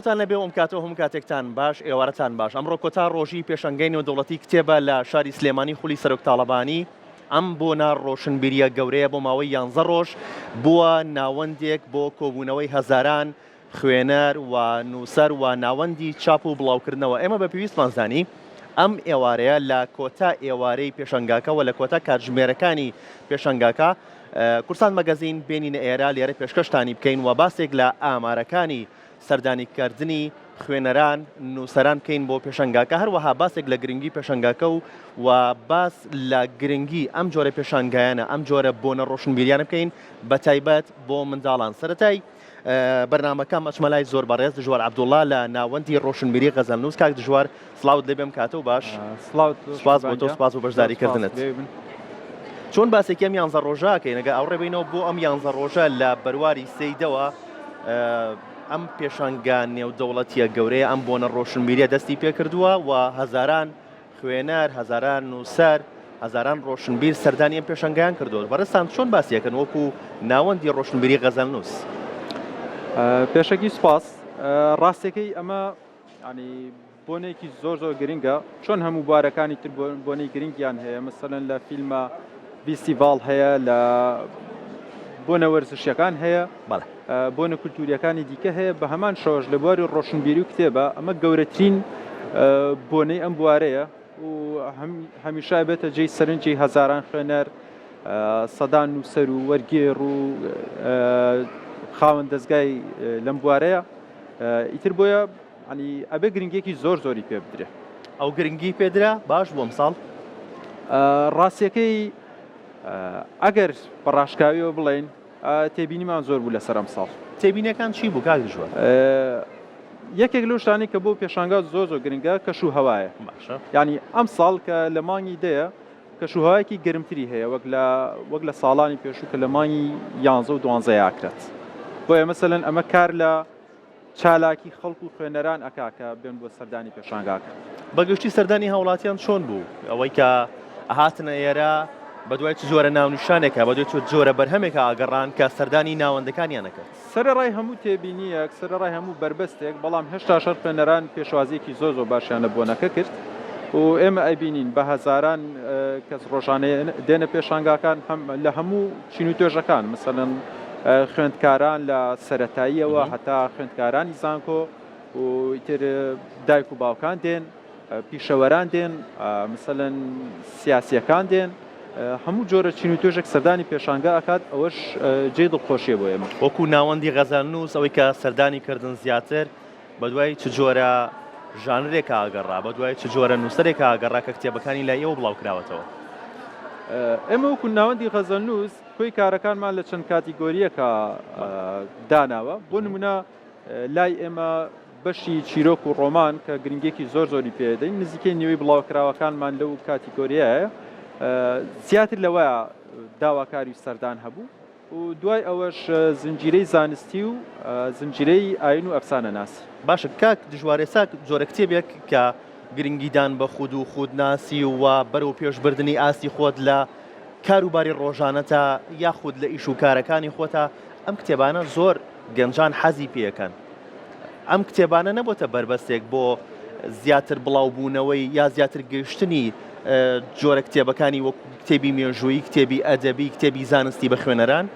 تان لەبێ ئەم کاتەوە هەموو کاتێکتان باش ئێوارەتان باش ئەمڕۆ کۆتا ڕۆژی پێشەنگەی نێودەوڵەتی کتێبە لە شاری سلێمانی خولی سەرۆک تاڵەبانی ئەم بۆ ڕۆشنبیریە گەورەیە بۆ ماوەی 11 ڕۆژ بووە ناوەندێک بۆ کۆبوونەوەی هەزاران خوێنەر و نووسەر و ناوەندی چاپ و بڵاوکردنەوە. ئێمە بە پێویستمان زانی ئەم ئێوارەیە لە کۆتا ئێوارەی پێشەنگاکەوە لە کۆتا کاتژمێرەکانی پێشەنگاکە کورسان مەگەزین بێنینە ئێرە لێرە پێشکەشتانی بکەین و باسێک لە ئامارەکانی سەردانیکردنی خوێنەران نووسەران بکەین بۆ پێشەنگاکە، هەروەها باسێک لە گرنگی پێشەنگاکە و باس لە گرنگی ئەم جۆرە پێشانگایانە ئەم جۆرە بۆنە ڕۆشنبیریانە بکەین بە تایبەت بۆ منداڵان. سەرەتای بەرنامەکەم ئەچمەلای زۆر بەڕێز دژوار عەبدوڵڵا لە ناوەندی ڕۆشنبیری غەزەلنووس. کاک دژوار سڵاوت لێبێم کاتە و باش. سپاس بۆ تۆ، سپاس بۆ بەشداریکردنت. چۆن باسێکی ئەم 11 ڕۆژەکەین ئەگە ئەوڕێبینەوە بۆ ئەم 11 ڕۆژە لە بەرواری سەیدەوە ئەم پێشەنگە نێودەوڵەتیە گەورەیە ئەم بۆنە ڕۆشنبیریە دەستی پێکردووە و هەزاران خوێنەر هەزاران نووسەر هەزاران ڕۆشنبیر سەردانی ئەم پێشەنگیان کردووە. بەڕێستان چۆن باسیەکەن وەکو ناوەندی ڕۆشنبیری غەزەلنووس؟ پێشەکی سوپاس. ڕاستەکەی ئەمە ینی بۆنێکی زۆر گرنگە، چۆن هەموو بوارەکانی تر بۆنەی گرنگیان هەیە، مەسەڵەن لە فیلمە فیستیڤاڵ هەیە، لە بۆنە وەرزشیەکان هەیە، بۆنە کولتوریەکانی دیکە هەیە. بە هەمان شەوەش لە بواری ڕۆشنبیری و کتێبە ئەمە گەورەترین بۆنەی ئەم بوارەیە و هەمیشە بێتە جێی سەرنجی هەزاران خوێنەر سەدان نووسەر و وەرگێڕ و خاوەن دەستگای لەم بوارەیە. ئیتر بۆیە ینی ئەبێ گرنگێکی زۆری پێ بدرێ. ئەو گرنگی پێدرا باش بۆ ئەمساڵ ڕاستیەکەی ئەگەر بەڕاشکاویەوە بڵێن تێبینیمان زۆر بوو لەسەر ئەم ساڵ. تێبینیەکان چی بوو کاک دژوار؟ یەکێک لەو شتانی کە بۆ پێشانگا زۆر گرنگە کەشوهەوایە. ینی ئەم ساڵ کە لە مانگی دەیە کەشوهەوایەکی گەرمتری هەیە وەک لە ساڵانی پێشوو کە لە مانگی 11 و 12 ئاکرێت. بۆیە مەسەڵەن ئەمە کار لە چالاکی خەڵک و خوێنەران ئەکاکە بێن بۆ سەردانی پێشانگاکە. بەگشتی سەردانی هاوڵاتیان چۆن بوو؟ ئەوەی کە ئەهاتنە ئێرە بە دوای چ جۆرە ناونیشانێکە، بە دوای چ جۆرە بەرهەمێکە ئاگەڕان کە سەردانی ناوەندەکانیانەکە؟ سەرەڕای هەموو تێبینیەک، سەرەڕای هەموو بربەستێک، بەڵام هێشتا شەر خوێنەران پێشوازیەکی زۆر باشیانە بۆنەکە کرد و ئێمە ئەبینین بە هەزاران کەس ڕۆژانەیە دێنە پێشانگاکان لە هەموو چین و توێژەکان، مەسەڵەن خوێندکاران لە سەرەتاییەوە هەتا خوێندکارانی زانکۆ و ئیتر دایک و باوکان دێن، پیشەوەران دێن، مەسەڵەن سیاسیەکان دێن، هەموو جۆرە چین و توێژێک سەردانی پێشانگا ئەکات. ئەوەش جێ دڵخۆشیە بۆ ئێمە. وەکو ناوەندی غەزەلنووس ئەوەی کە سەردانی کردن زیاتر بە دوای چ جۆرە ژانرێک ئاگەڕا، بە دوای چ جۆرە نووسەرێک ئاگەڕا کە کتێبەکانی لای ئێوە بڵاو کراوەتەوە؟ ئێمە وەکو ناوەندی غەزەلنووس کۆی کارەکانمان لە چەند کاتیگۆریەکە داناوە. بۆ نمونە لای ئێمە بەشی چیرۆک و ڕۆمان کە گرنگێکی زۆری پێدەین، نزیکەی نوێی بڵاوکراوەکانمان لەو کاتیگۆریایە زیاتر لەوەیە داواکاری سەردان هەبوو و دوای ئەوەش زنجیرەی زانستی و زنجیرەی ئاین و ئەفسانە ناسی. باشە کاک دژوارێسا جۆرە کتێبێک کە گرنگیدان بە خود و خودناسی و بەرەو پێشبردننی ئاستی خۆت لە کاروباری ڕۆژانەتە یاخود لە ئیش و کارەکانی خۆتە، ئەم کتێبانە زۆر گەنجان حەزی پێەکەن. ئەم کتێبانە نەبووتە بربەستێک بۆ زیاتر بڵاوبوونەوەی یا زیاتر گەیشتنی جۆرە کتێبەکانی وەکو کتێبی مێژووی، کتێبی ئەدەبی، کتێبی زانستی بە خوێنەران؟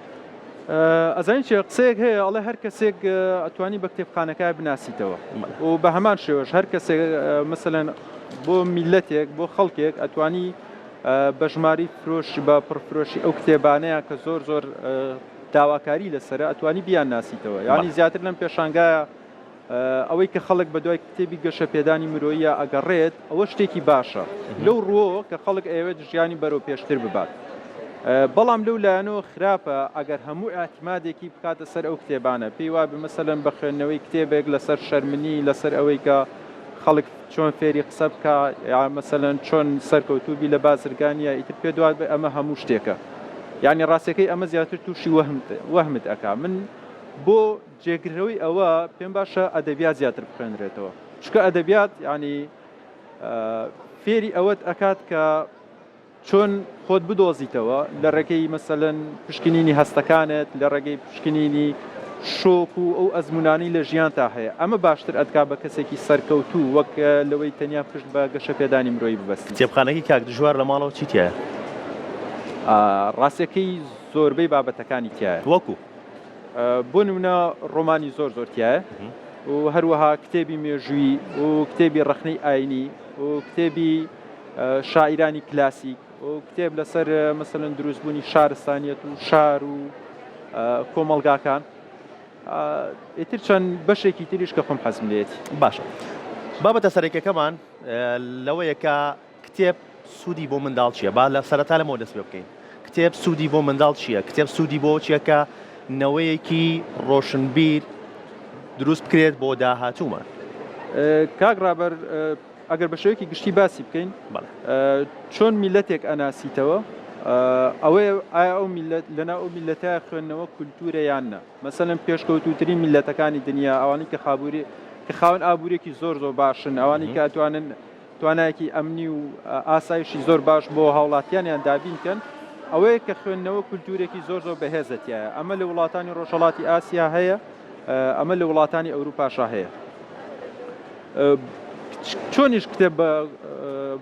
ئەزانین چێ قسەیەک هەیە ئەڵێ هەر کەسێک ئەتوانی بە کتێبخانەکە بناسیتەوە و بە هەمان شێوەش هەر کەسێک مەسەڵەن بۆ میلەتێک بۆ خەڵکێک ئەتوانی بە ژماری فرۆش بە پڕفرۆشی ئەو کتێبانەیە کە زۆر داواکاری لەسەرە ئەتوانی بیان ناسیتەوە. یعنی زیاتر لەم پێشانگایە ئەوەی کە خەڵک بە دوای کتێبی گەشە پێدانی مرۆیە ئەگەڕێت ئەوە شتێکی باشە لەو ڕۆ کە خەڵک ئەوێت ژیانی بەرەو پێشتر ببات. بەڵام لەو لایەنەوە خراپە ئەگەر هەموو ئاعتیمادێکی بکاتە سەر ئەو کتێبانە، پێی وابێ مەسەڵەن بە خوێندنەوەی کتێبێک لەسەر شەرمنی، لەسەر ئەوەی کە خەڵک چۆن فێری قسە بکە، یا مەسەڵەن چۆن سەرکەوتوبی لە بازرگانیە، ئیتر پێ دوات بێ ئەمە هەموو شتێکە. یعنی ڕاستەکەی ئەمە زیاتر تووشی وەهمت ئەکا. من بۆ جێگرەوەی ئەوە پێم باشە ئەدەبیات زیاتر بخوێنرێتەوە، چکە ئەدەبیات ینی فێری ئەوەت ئەکات کە چۆن خۆت بدۆزیتەوە لە ڕێگەی مەسەڵەن پشکنینی هەستەکانت، لە ڕێگەی پشکنینی شۆک و ئەو ئەزمونانی لە ژیان تا هەیە ئەمە باشتر ئەدکا بە کەسێکی سەرکەوتوو وەک لەوەی تەنیا پشت بە گەشە پێدانی مرۆی ببەست. کتێبخانەی کاک دژوار لە ماڵەوە چی تایە؟ ڕاستیەکەی زۆربەی بابەتەکانی تایە وەکو بۆ نمونە ڕۆمانی زۆر تایە و هەروەها کتێبی مێژووی و کتێبی ڕەخنەی ئاینی و کتێبی شاعیرانی کلاسیک و کتێب لەسەر مەسەلەن دروستبوونی شارستانیەت و شار و کۆمەڵگاکان ئیتر چەند بەشێکی تریش کە خۆم حەزم لێتی. باشە بابەتە سەرەکیەکەمان لەوەیە کە کتێب سوودی بۆ منداڵ چییە؟ با لە سەرەتا لەمەوە دەست پێ بکەین. کتێب سوودی بۆ منداڵ چییە؟ کتێب سوودی بۆ چییە کە نەوەیەکی ڕۆشنبیر دروست بکرێت بۆ داهاتوومان؟ کاک ڕابەر ئەگەر بە شێوەیەکی گشتی باسی بکەین چۆن میلەتێک ئەناسیتەوە ئەوەیە ئایا ئەو لەناو ئەو میلەتە خوێندنەوە کولتورە یان نە. مەسەلەن پێشکەوتووترین میلەتەکانی دنیا ئەوانەی کە خاوەن ئابوورێکی زۆر باشن، ئەوانەی کە ئەتوانن توانایەکی ئەمنی و ئاسایشی زۆر باش بۆ هاوڵاتیانیان دابین بکەن، ئەوەیە کە خوێندنەوە کولتورێکی زۆر بەهێزەتیایە. ئەمە لە وڵاتانی ڕۆژهەڵاتی ئاسیا هەیە، ئەمە لە وڵاتانی ئەوروپاشا هەیە. چۆنیش کتێب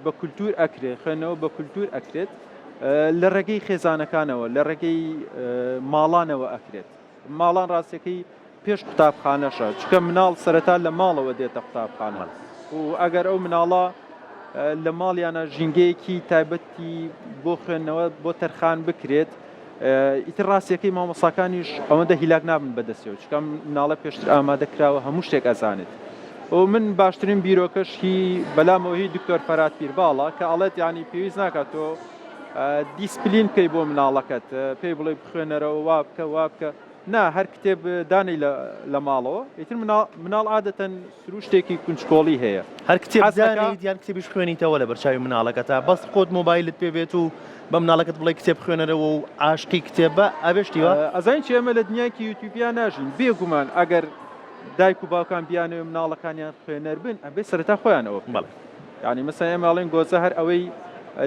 بە کولتور ئەکرێت، خوێندنەوە بە کولتور ئەکرێت لە ڕێگەی خێزانەکانەوە، لە ڕێگەی ماڵانەوە ئەکرێت. ماڵان ڕاستیەکەی پێش قوتابخانەشە، چکە مناڵ سەرەتا لە ماڵەوە دێتە قوتابخانە و ئەگەر ئەو مناڵە لە ماڵیانە ژینگەیەکی تایبەتی بۆ خوێندنەوە بۆ تەرخان بکرێت، ئیتر ڕاستیەکەی مامۆساکانیش ئەوەندە هیلاک نابن بەدەستیەوە، چکە مناڵە پێشتر ئامادە کراوە هەموو شتێک ئەزانێت. و من باشترین بیرۆکەش هی بەلامەوە هی دکتۆر فەرات پیرباڵە کە ئەڵێت یانی پێویست ناکات تۆ دیسپلین بکەی بۆ مناڵەکەت، پێی بڵێ بخوێنەرەوە وا بکە نا هەر کتێب دانەی لە ماڵەوە. ئیتر مناڵ عادەتەن سروشتێکی کونجکۆڵی هەیە، هەر کتێب دانەیت یان کتێبیش خوێنیتەوە لە بەرچاوی مناڵەکەتە، بەس خۆت مۆبایلت پێ بێت و بە مناڵەکەت بڵێ کتێب خوێنەرەوە و عاشقی کتێبە ئەبێشتیوە. ئەزانین چی ئێمە لە دنیاکی یوتیوبیا ناژین، بێگومان ئەگەر دایک و باوکان بیانەوە مناڵەکانیان خوێنەر بن ئەبێ سەرەتا خۆیانەوە بڵێ. یعنی مەسەن ئێمە ئەڵێن گۆزە هەر ئەوەی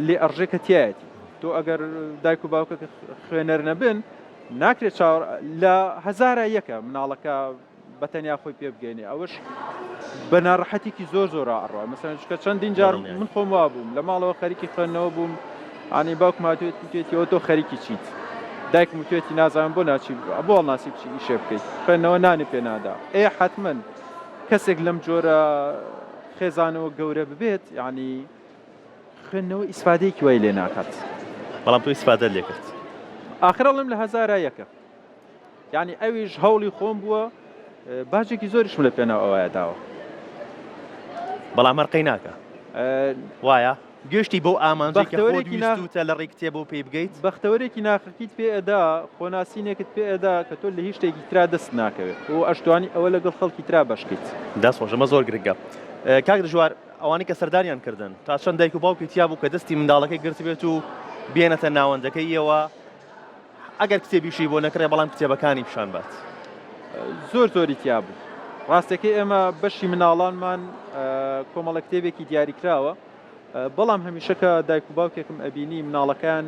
لێ ئەڕژێکە تایەتی، تۆ ئەگەر دایک و باوکە خوێنەر نەبن ناکرێت لە هەزارە یەکە مناڵەکە بەتەنیا خۆی پێ بگەێنێ. ئەوەش بە ناڕەحەتێکی زۆر ئەڕوا. مەسەن چکە چەندین جار من خۆم وا بووم لە ماڵەوە خەریکی خوێندنەوە بووم، ئانی باوکم هاتوێتەوە تۆ خەریکی چیت، دایکم وتێتی نازانم بۆ ناچی بۆ ناسی بچی ئیشێ بکەیت، خوێندنەوە نانی پێ نادا. حتمما کەسێک لەم جۆرە خێزانەوە گەورە ببێت، یعنی خوێندنەوە ئیسفادەیەکی وای لێ ناکات، بەڵام تۆ ئیسفادە لێ کرد. ئاخرەڵم لە هەزارە یەکە، یعنی ئەویش هەوڵی خۆم بووە، باجێکی زۆریشم لە پێناو ئەوەیە داوە، بەڵام هەرقەی ناکە وایە گەشتی بۆ ئامانجێکی خۆت ویستوتە لە ڕێی کتێبەوە پێی بگەیت. بەختەوەرێکی ناخەکیت پێ ئەدا، خۆناسینێکت پێ ئەدا کە تۆ لە هیچ شتێکی ترا دەست ناکەوێت و ئەشتوانی ئەوە لەگەڵ خەڵکی ترا بەشکیت. دەستخۆشەمە زۆر گرنگە. کاک دژوار ئەوانەی کە سەردانیان کردن تا چەند دایک و باوکی تیا بوو کە دەستی منداڵەکەی گرت بێت و بێنەتە ناوەندەکەیەوە ئەگەر کتێبیشی بۆ نەکرێ بەڵام کتێبەکانی پیشان بات. زۆری تیا بوو. ڕاستەکەی ئێمە بەشی مناڵانمان کۆمەڵە کتێبێکی دیاریکراوە، بەڵام هەمیشە کە دایک و باوکێکم ئەبینی مناڵەکان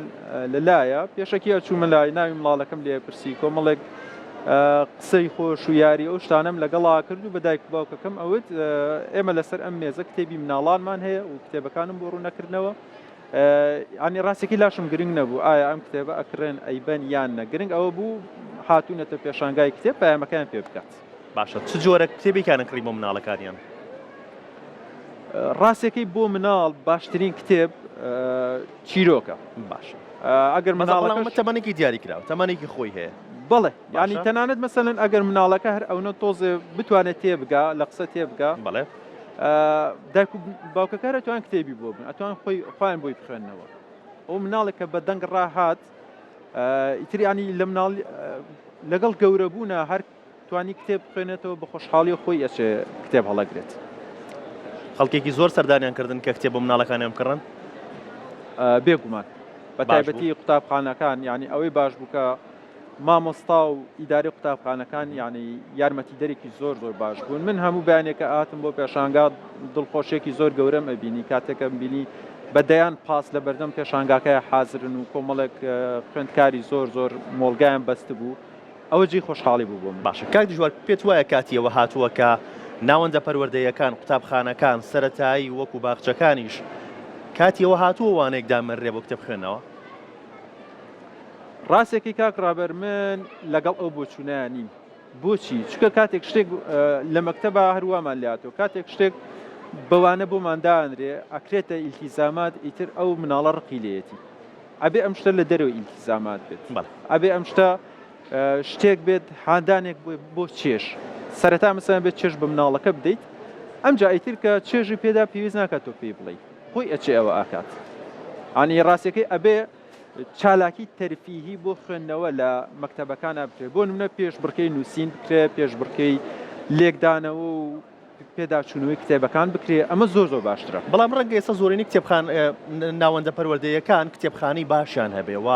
لەلایە پێشەکی ئەچوومە لای ناوی مناڵەکەم لێ پرسی کۆمەڵێک قسەی خۆش و یاری ئەو شتانەم لەگەڵا کرد و بە دایک و باوکەکەم ئەوت ئێمە لەسەر ئەم مێزە کتێبی مناڵانمان هەیە و کتێبەکانم بۆ ڕوونەکردنەوە. ینی ڕاستێکی لاشم گرنگ نەبوو ئایا ئەم کتێبە ئەکرێن ئەیبەن یان نە، گرنگ ئەوە بوو هاتوونەتە پێشانگای کتێب پایامەکان پێ بکات. باشە چ جۆرە کتێبێکیان نەکڕی بۆ مناڵەکانیان؟ ڕاستێکی بۆ مناڵ باشترین کتێب چیرۆکە. باشە ئەگەر مناڵەکە تەمەنێکی دیاری کراوە، تەمەنێکی خۆی هەیە. بەڵێ ینی تەنانەت مەسەلەن ئەگەر مناڵەکە هەر ئەوە تۆزێ بتوانێت تێبگا لە قسە تێبگا، بەڵێ دایک و باوکەکە ئەتوان کتێبی بۆ بن، ئەتوان خۆیان بۆی بخوێننەوە. ئەو مناڵێک کە بە دەنگ ڕاهات ئیتر ینی لە مناڵ لەگەڵ گەورەبوونە هەر توانی کتێب بخوێنێتەوە بە خۆشحاڵی خۆی ئەچێ کتێب هەڵەگرێت. خەڵکێکی زۆر سەردانیان کردن کە کتێب بۆ مناڵەکانیان بکڕن؟ بێگومان بە تایبەتی قوتابخانەکان، ینی ئەوەی باش بووکە مامۆستا و ئیداری قوتابخانەکان ینی یارمەتیدەرێکی زۆر باش بوون. من هەموو بەیانێکە ئاتم بۆ پێشانگا دڵخۆشێکی زۆر گەورەم ئەبینی کاتێکە بینی بەدەیان پاس لە بەردەم پێشانگاکەیە حازرن و کۆمەڵێک خوێندکاری زۆر مۆڵگایان بەست بوو ئەوە جێی خۆشحاڵی بوو بۆ من. باشە کاک دژوار پێت وایە کاتیەوە هاتووە کە ناوەندە پەروەردەیەکان قوتابخانەکان سەرەتایی وەکو باخچەکانیش کاتیەوە هاتووە وانێک دامەڕێ بۆ کتێب خوێندنەوە؟ ڕاستێکی کاک ڕابەر من لەگەڵ ئەو بۆچوونیان نیم. بۆچی؟ چکە کاتێک شتێک لە مەکتەبە هەرووامان لاتەوە کاتێک شتێک بەوانە بۆمان دانرێ ئەکرێتە ئیلتیزامات ئیتر ئەو مناڵە ڕقی لێتی. ئەبێ ئەم شتە لە دەرەوە ئیلتیزامات بێت. ئەبێ ئەم شتە شتێک بێت هاندانێک بۆ چێش. سەرەتا مەسەڵەن بێت چێش بە مناڵەکە بدەیت، ئەمجا ئیتر کە چێژی پێدا پێویست ناکات تۆ پێی بڵێ. خۆی ئەچێ ئەوە ئاکات. ئانی ڕاستیەکەی ئەبێ چالاکی تەرفیهی بۆ خوێندنەوە لە مەکتەبەکانە بکرێت. بۆ نمونە پێش بڕکەی نووسین بکرێت، پێش بڕکەی لێکدانەوە و پێداچوونەوەی کتێبەکان بکرێت، ئەمە زۆر زۆر باشترە. بەڵام ڕەنگە ئێستا زۆرینی کتێبخان ناوەندە پەروەردەیەکان کتێبخانەی باشیان هەبێ و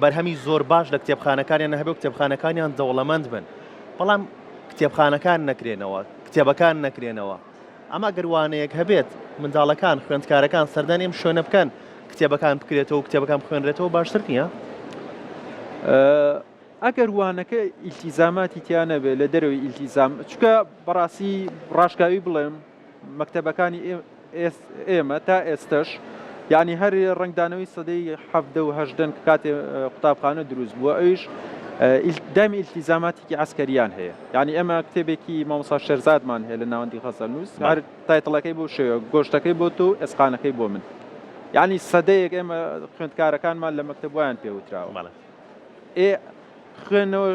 بەرهەمی زۆر باش لە کتێبخانەکانیان هەبێ و کتێبخانەکانیان دەوڵەمەند بن. بەڵام کتێبخانەکان نەکرێنەوە، کتێبەکان نەکرێنەوە. ئەمە گەروانەیەک هەبێت منداڵەکان خوێندکارەکان سەردانیم شوێنە بکەن کتێبەکان بکرێتەوە و کتێبەکان بخوێنرێتەوە باشتر نییە؟ ئەگەر وانەکە ئیلتیزاماتی تیانە بێ لە دەرەوەی ئیلتیزام چکە بەڕاستی ڕاشکاوی بڵێم مەکتەبەکانی ئێمە تا ئێستش یعنی هەر ڕنگدانەوەی سەدەی 1970 کە کاتێ قوتابخانە دروست بووە ئەویش دامی ئیلتیزاماتێکی عسکەریان هەیە. یعنی ئێمە کتێبێکی مامۆستا شێرزادمان هەیە لە ناوەندی خەزەرنووس هەر تایتڵەکەی بۆ شێوە گۆشتەکەی بۆ تۆ ئێسقانەکەی بۆ من. یعنی سەدەیەک ئێمە خوێندکارەکانمان لە مەکتەبوایان پێوتراوە. خوێنەوە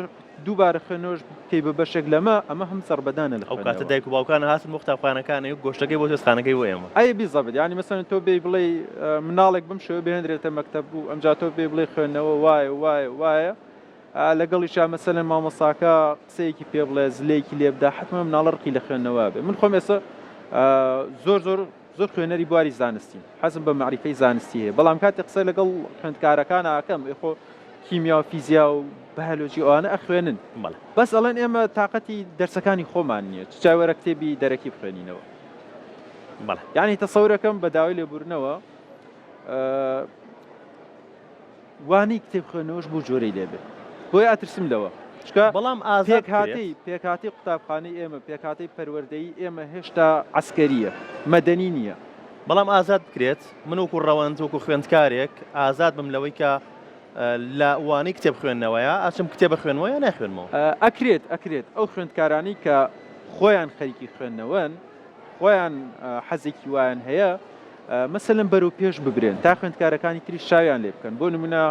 دووبارە خوێنەوەش پێی بە بەشێک لەمە ئەمە هەم سەربەدانە لە ئەو کاتە دایک و باوکان هاتن بۆ قوتابخانەکانە و گۆشتەکەی بۆ ئێسقانەکەی بۆ ئێمە. ئەی بیزەبێت ینی مەسەڵەن تۆ بێ بڵێ مناڵێک بم شێوە بهێنرێتە مەکتەب بوو ئەمجا تۆ بێ بڵێ خوێندنەوە وایە لەگەڵیشا مەسەڵەن مامۆستاکە قسەیەکی پێ بڵێ زلەیەکی لێ بدا حتممە مناڵە ڕقی لە خوێندنەوە بێ. من خۆم ئێستا زۆر خوێنەری بواری زانستیم حەزم بە معریفەی زانستی هەیە، بەڵام کاتێک قسە لەگەڵ خوێندکارەکان ئاکەم خۆ کیمیا و فیزیا و بەهالۆجی ئەوانە ئەخوێنن بەس ئەڵێن ئێمە تااقەتی دەرسەکانی خۆمان نییە چاوەرە کتێبی دەرەکی بخوێنینەوە. یعنی تەسەورەکەم بە داوای لێبوورنەوە وانی کتێب خوێنەوەش بوو جۆرەی لێبێت بۆی ئاترسم لەوە بەڵام پێکهاتی قوتابخانەی ئێمە پێکهاتی پەروەردەیی ئێمە هێشتا عسکەریە مەدەنی نییە. بەڵام ئازاد بکرێت من وەکو ڕەوەند وەکو خوێندکارێک ئازاد بم لەوەی کە لە وانەی کتێب خوێندنەوەیە ئاچم کتێبە خوێنەوەی یا ناخوێنمەوە. ئەکرێت ئەو خوێندکارانی کە خۆیان خەریکی خوێندنەوەن خۆیان حەزێکی وایان هەیە مەسەلەن بەرەو پێش ببرێن تا خوێندکارەکانی تری شاویان لێ بکەن. بۆ نمونە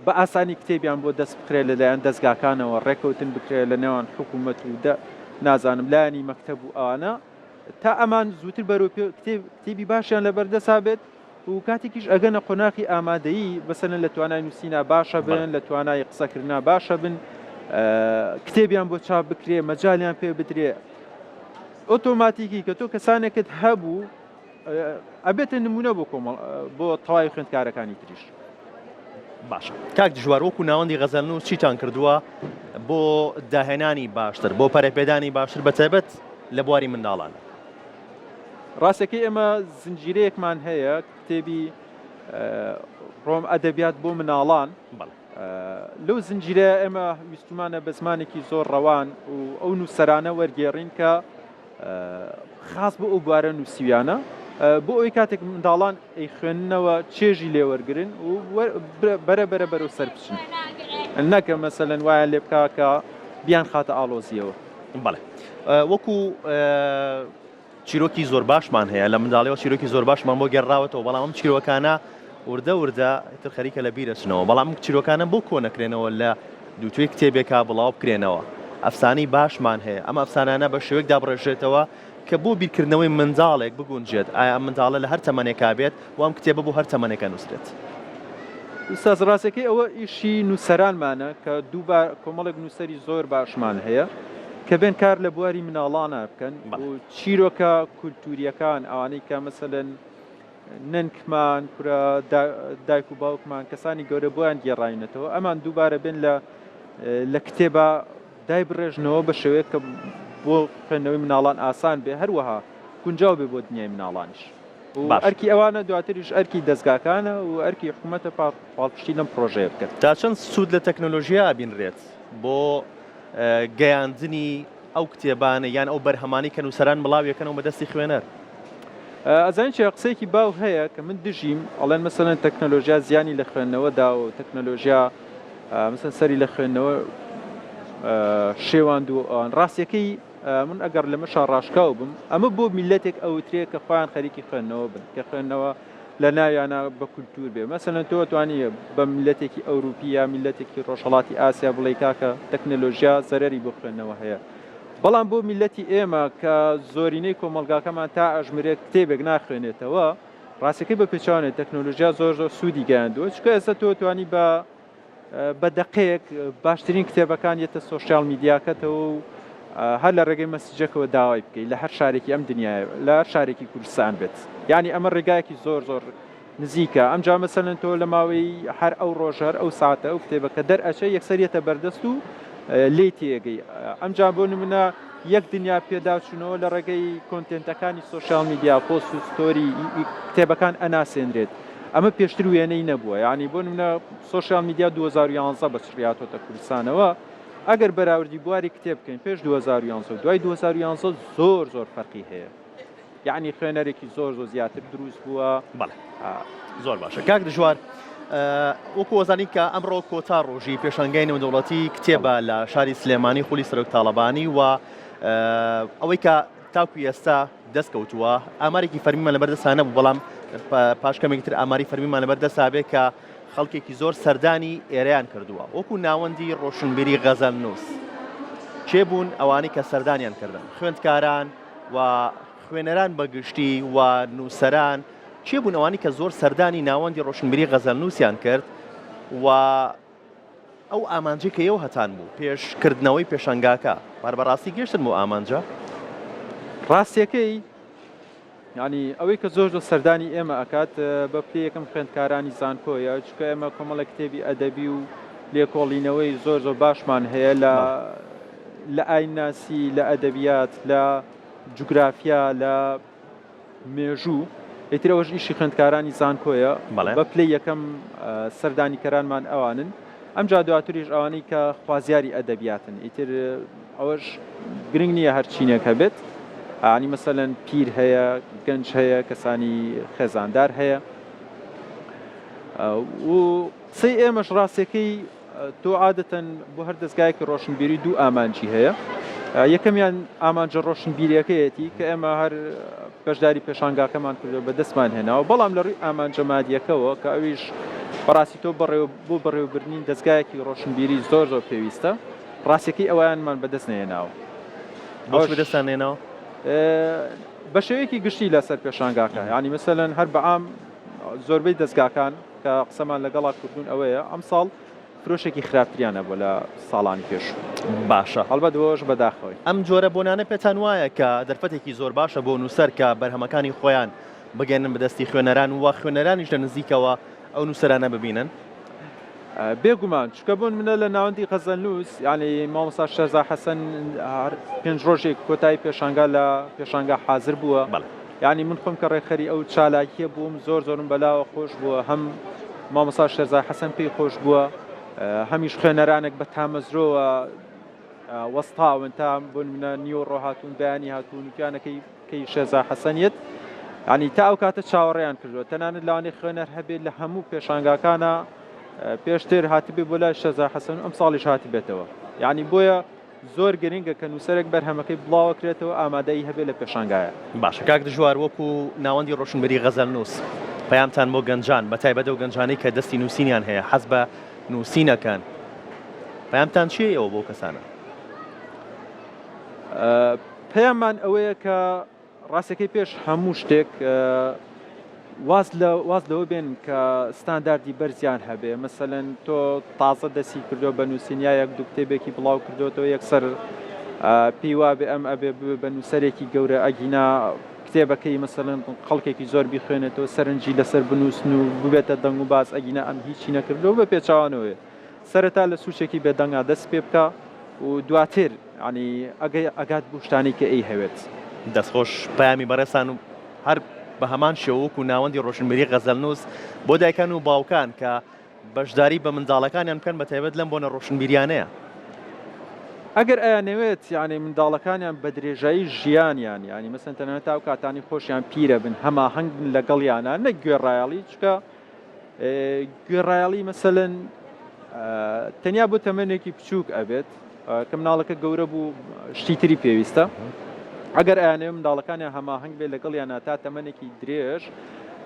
بە ئاسانی کتێبیان بۆ دەست بکرێت لەلایەن دەستگاکانەوە ڕێکەوتن بکرێت لە نێوان حکوومەت و نازانم لایانی مەکتەب و ئەوانە تا ئەمان زووتر بەرەو کتێبی باشیان لەبەردەسا بێت و کاتێکیش ئەگەنە قۆناقی ئامادەیی بەسەرن لە توانای نووسینە باشە بن لە توانای قسەکردنا باشە بن کتێبیان بۆ چاپ بکرێ مەجالیان پێ بدرێ ئۆتۆماتیکی کە تۆ کەسانێکت هەبوو ئەبێتە نمونە بۆ تەواوی خوێندکارەکانی تریش. باشە کاک دژوار وەکو ناوەندی غەزەلنووس چیتان کردووە بۆ داهێنانی باشتر بۆ پەرەپێدانی باشتر بەتایبەت لە بواری منداڵان؟ ڕاستەکەی ئێمە زنجیرەیەکمان هەیە کتێبی ڕۆم ئەدەبیات بۆ مناڵان لەو زنجیرە ئێمە ویستمانە بە زمانێکی زۆر ڕەوان و ئەو نووسەرانە وەرگێڕین کە خاص بۆ ئەو بوارە نووسیویانە بۆ ئەوی کاتێک منداڵان ئەی خوێننەوە چێژی لێوەرگرن و بەرە بەرەو سەر بچن نەکە مەسەلەن وایە لێ بکا کە بیان خاتە ئاڵۆزیەوە. بەڵێ وەکو چیرۆکی زۆر باشمان هەیە لە منداڵیەوە چیرۆکی زۆر باشمان بۆ گەڕاوەتەوە بەڵام ئەم چیرۆکانە وردە تر خەریکە لە بیرەچنەوە بەڵام چیرۆکانە بۆ کۆنەکرێنەوە لە دووتوێ کتێبێکا بڵاو بکرێنەوە ئەفسانەی باشمان هەیە ئەم ئەفسانانە بە شێوەیەک دابڕێژێتەوە کە بۆ بیرکردنەوەی منداڵێک بگونجێت ئایا ئەم منداڵە لە هەر تەمەنێکا بێت و ئەم کتێبە بۆ هەر تەمەنێکە نووسرێت. ئوستاز ڕاستەکەی ئەوە ئیشی نووسەرانمانە کە دووبار کۆمەڵێک نووسەری زۆر باشمان هەیە کە بێن کار لە بواری مناڵانە بکەن و چیرۆکە کولتوریەکان ئەوانەی کە مەسەلەن ننکمان کورە دایک و باوکمان کەسانی گەورە بۆیان گێڕاینەتەوە ئەمان دووبارە بێن لە کتێبە دای بڕێژنەوە بە شێوەیە کە بۆ خوێندنەوەی مناڵان ئاسان بێ هەروەها گونجاو بێ بۆ دنیای مناڵانیش ئەرکی ئەوانە دواتریش ئەرکی دەستگاکانە و ئەرکی حکوومەتە پاڵپشتی لەم پرۆژەیە بکەن. تا چەند سوود لە تەکنۆلۆژیا بینڕێت بۆ گەیاندنی ئەو کتێبانە یان ئەو بەرهەمانی کە نووسەران بڵاویەکەنەوە بەدەستی خوێنەر. ئەزانین چ قسەیەکی باو هەیە کە من دژیم ئەڵێن مەسەلەن تەکنۆلۆژیا زیانی لە خوێندنەوەدا و تەکنۆلۆژیا مثلا سەری لە خوێندنەوە شێواند و ئەوان ڕاستیەکەی من ئەگەر لە مەشا ڕاشکاو بم ئەمە بۆ میلەتێک ئەوترێ کە خۆیان خەریکی خوێندنەوە بن کە خوێندنەوە لە ناویانە بە کولتور بێ مەسەلەن تۆ توانی بە میلەتێکی ئەوروپی یا میلەتێکی ڕۆژهەڵاتی ئاسیا بڵێ کاکە تەکنۆلۆژیا زەرەری بۆ خوێندنەوە هەیە. بەڵام بۆ میلەتی ئێمە کە زۆرینەی کۆمەلگاکەمان تا ئەژمرێت کتێبێک ناخوێنێتەوە ڕاستەکەی بە پێچوانێت تەکنۆلۆژیا زۆر سوودی گەیاندووە چکە ئێستا تۆ توانی بە دەقەیەک باشترین کتێبەکان یەتە سۆشیال میدیاکەتەوە و هەر لە ڕێگەی مەسیجەکەەوە داوای بکەیت لە هەر شارێکی ئەم دنیاە لە هەر شارێکی کوردستان بێت یعنی ئەمە ڕێگایەکی زۆر نزیکە ئەمجا مەسەلەن تۆ لە ماوەی هەر ئەو ڕۆژەر ئەو ساعتە ئەو کتێبەکە دەرئەچێ یەکسەریەتە بەردەست و لێ تێگەی ئەمجا بۆ نمونە یەک دنیا پێداچوونەوە لە ڕێگەی کۆنتێنتەکانی سۆشیال میدیا پۆست و ستۆری کتێبەکان ئەناسێنرێت ئەمە پێشتر وێنەی نەبووە یعنی بۆ نمونە سۆشیال میدیا 2011 بەچڕیاتۆتە کوردستانەوە ئەگەر بەراوردی بواری کتێب بکەین پێش 2011 دوای 2011 زۆر فەرقی هەیە یعنی خوێنەرێکی زۆر زیاتر دروست بووە. زۆر باشە کاک دژوار وەکو وەزانی کە ئەمڕۆ کۆتا ڕۆژی پێشانگای نێودەوڵەتی کتێبە لە شاری سلێمانی خولی سەرۆک تاڵەبانی و ئەوەی کە تاکو ئێستا دەستکەوتووە ئامارێکی فەرمیمان لەبەردەستانە بوو بەڵام پاشکەمێکی تر ئاماری فەرمیمان لەبەردەستا بێت کە خەڵکێکی زۆر سەردانی ئێرەیان کردووە وەکو ناوەندی ڕۆشنبیری غەزەلنووس چێبوون ئەوانەی کە سەردانیان کردن خوێندکاران و خوێنەران بەگشتی و نووسەران چێبوون ئەوانی کە زۆر سەردانی ناوەندی ڕۆشنبیری غەزەلنووسیان کرد و ئەو ئامانجی کە ئێوە هەتان بوو پێشکردنەوەی پێشەنگاکە بەڕاستی گەشتن بۆ ئامانجە ڕاستیەکەی ینی ئەوەی کە زۆر سەردانی ئێمە ئەکات بە پێ یەکەم خوێندکارانی زانکۆیە چکە ئێمە کۆمەڵە کتێبی ئەدەبی و لێکۆڵینەوەی زۆر باشمان هەیە لە ئایناسی لە ئەدەبیات لە جوگرافیا لە مێژوو ئیترەوەش ئیشی خوێندکارانی زانکۆیە بە پلەی یەکەم سەردانیکەرانمان ئەوانن ئەمجا دواتریش ئەوانەی کە خوازیاری ئەدەبیاتن ئیتر ئەوەش گرنگ نییە هەرچینێک هەبێت عنی مەسەلەن پیر هەیە گەنج هەیە کەسانی خێزاندار هەیە و قسەی ئێمەش ڕاستیەکەی تۆ عادەتەن بۆ هەر دەستگایەکی ڕۆشنبیری دوو ئامانجی هەیە یەکەمیان ئامانجە ڕۆشنبیریەکەیەتی کە ئێمە هەر بەشداری پێشانگاکەمان کردو بە دەستمان هێناوە بەڵام لە ڕووی ئامانجە مادیەکەەوە کە ئەویش بەڕاستی تۆ بۆ بەڕێوەبرنین دەستگایەکی ڕۆشنبیری زۆر پێویستە ڕاستیەکەی ئەویانمان بەدەست نێناوە بۆش بەدەستانێنەوە بە شێوەیەکی گشتی لەسەر پێشانگاکە ینی مەسەلەن هەر بەعام زۆربەی دەستگاکان کە قسەمان لەگەڵا کردوون ئەوەیە ئەم ساڵ فرۆشێکی خراپتریانە بۆ لە ساڵانی پێش باشە هەڵبەت بۆش بەداخەوەی ئەم جۆرە بۆنانە پێتان وایە کە دەرفەتێکی زۆر باشە بۆ نووسەر کە بەرهەمەکانی خۆیان بگەێنن بەدەستی خوێنەران و خوێنەرانیش لە نزیکەوە ئەو نووسەرانە ببینن بێگومان چکە بوون منە لە ناوەندی غەزەلنووس ینی مامۆستا شێرزا حەسەن 5 ڕۆژێک کۆتایی پێشانگا لە پێشانگا حاضر بووە ینی من خۆم کە ڕێکخەری ئەو چالاکیە بووم زۆرم بەلاوە خۆش بووە هەم مامۆستا شێرزا حەسەن پێی خۆش بووە هەمیش خوێنەرانێک بە تامەزرۆوە وەستاون تا بوون منە نیۆڕۆ هاتوون بەیانی هاتوون وکیانەکەی کەی شێرزا حەسەنیت ینی تا ئەو کاتە چاوەڕێیان کردووە تەنانەت لەوانەی خوێنەر هەبێت لە هەموو پێشانگاکانە پێشتر هاتبێ بۆ لای شێرزا حەسەن ئەم ساڵیش هاتی بێتەوە یعنی بۆیە زۆر گرنگە کە نووسەرێک بەرهەمەکەی بڵاوەکرێتەوە ئامادەی هەبێت لە پێشانگایە. باشە کاک دژوار وەکو ناوەندی ڕۆشنبەری غەزەلنووس پەیامتان بۆ گەنجان بەتایبەت ئەو گەنجانەی کە دەستی نووسینیان هەیە حەز بە نووسینەکان پەیامتان چییە ئەوە بۆ کەسانە؟ پەیاممان ئەوەیە کە ڕاستەکەی پێش هەموو شتێک واز لەوە بێن کە ستانداردی بەرزیان هەبێ مەسەلەن تۆ تازە دەسی کردو بە نووسینیایەک دوو کتێبێکی بڵاو کردوەوە یەکسەر پێی وابێ ئەم ئەبێ بە نووسەرێکی گەورە ئەگینا کتێبەکەی مەسەلەن خەڵکێکی زۆر بیخوێنێتەوە سەرنجی لەسەر بنووسن و ببێتە دەنگ و باز ئەگینا ئەم هیچی نەکردەوە بە پێچاوانەوەی سەرەتا لە سوچێکی بێدەنگا دەست پێ بکە و دواتر ینی ئەگات بۆ شتانی کە ئەی هەوێت دەستخۆش پەیامی بەڕێسان و هەر بە هەمان شێوەک و ناوەندی ڕۆشنبیری غەزەلنووس بۆ دایکان و باوکان کە بەشداری بە منداڵەکانیان بکەن بە تایبەت لەم بۆنە ڕۆشنبیریانەیە ئەگەر ئەیانەوێت یعنی منداڵەکانیان بە درێژایی ژیانیان ینی مەسەن تەنانەت تا و کاتانی خۆشیان پیرە بن هەماهەنگ بن لەگەڵیانە نەک گوێڕایەڵی چکە گوێڕایەڵی مەسەلەن تەنیا بۆ تەمەنێکی بچووک ئەبێت کە مناڵەکە گەورە بوو شتی تری پێویستە ئەگەر ئەیانەوێ منداڵەکانیان هەماهەنگ بێت لەگەڵیانە تا تەمەنێکی درێژ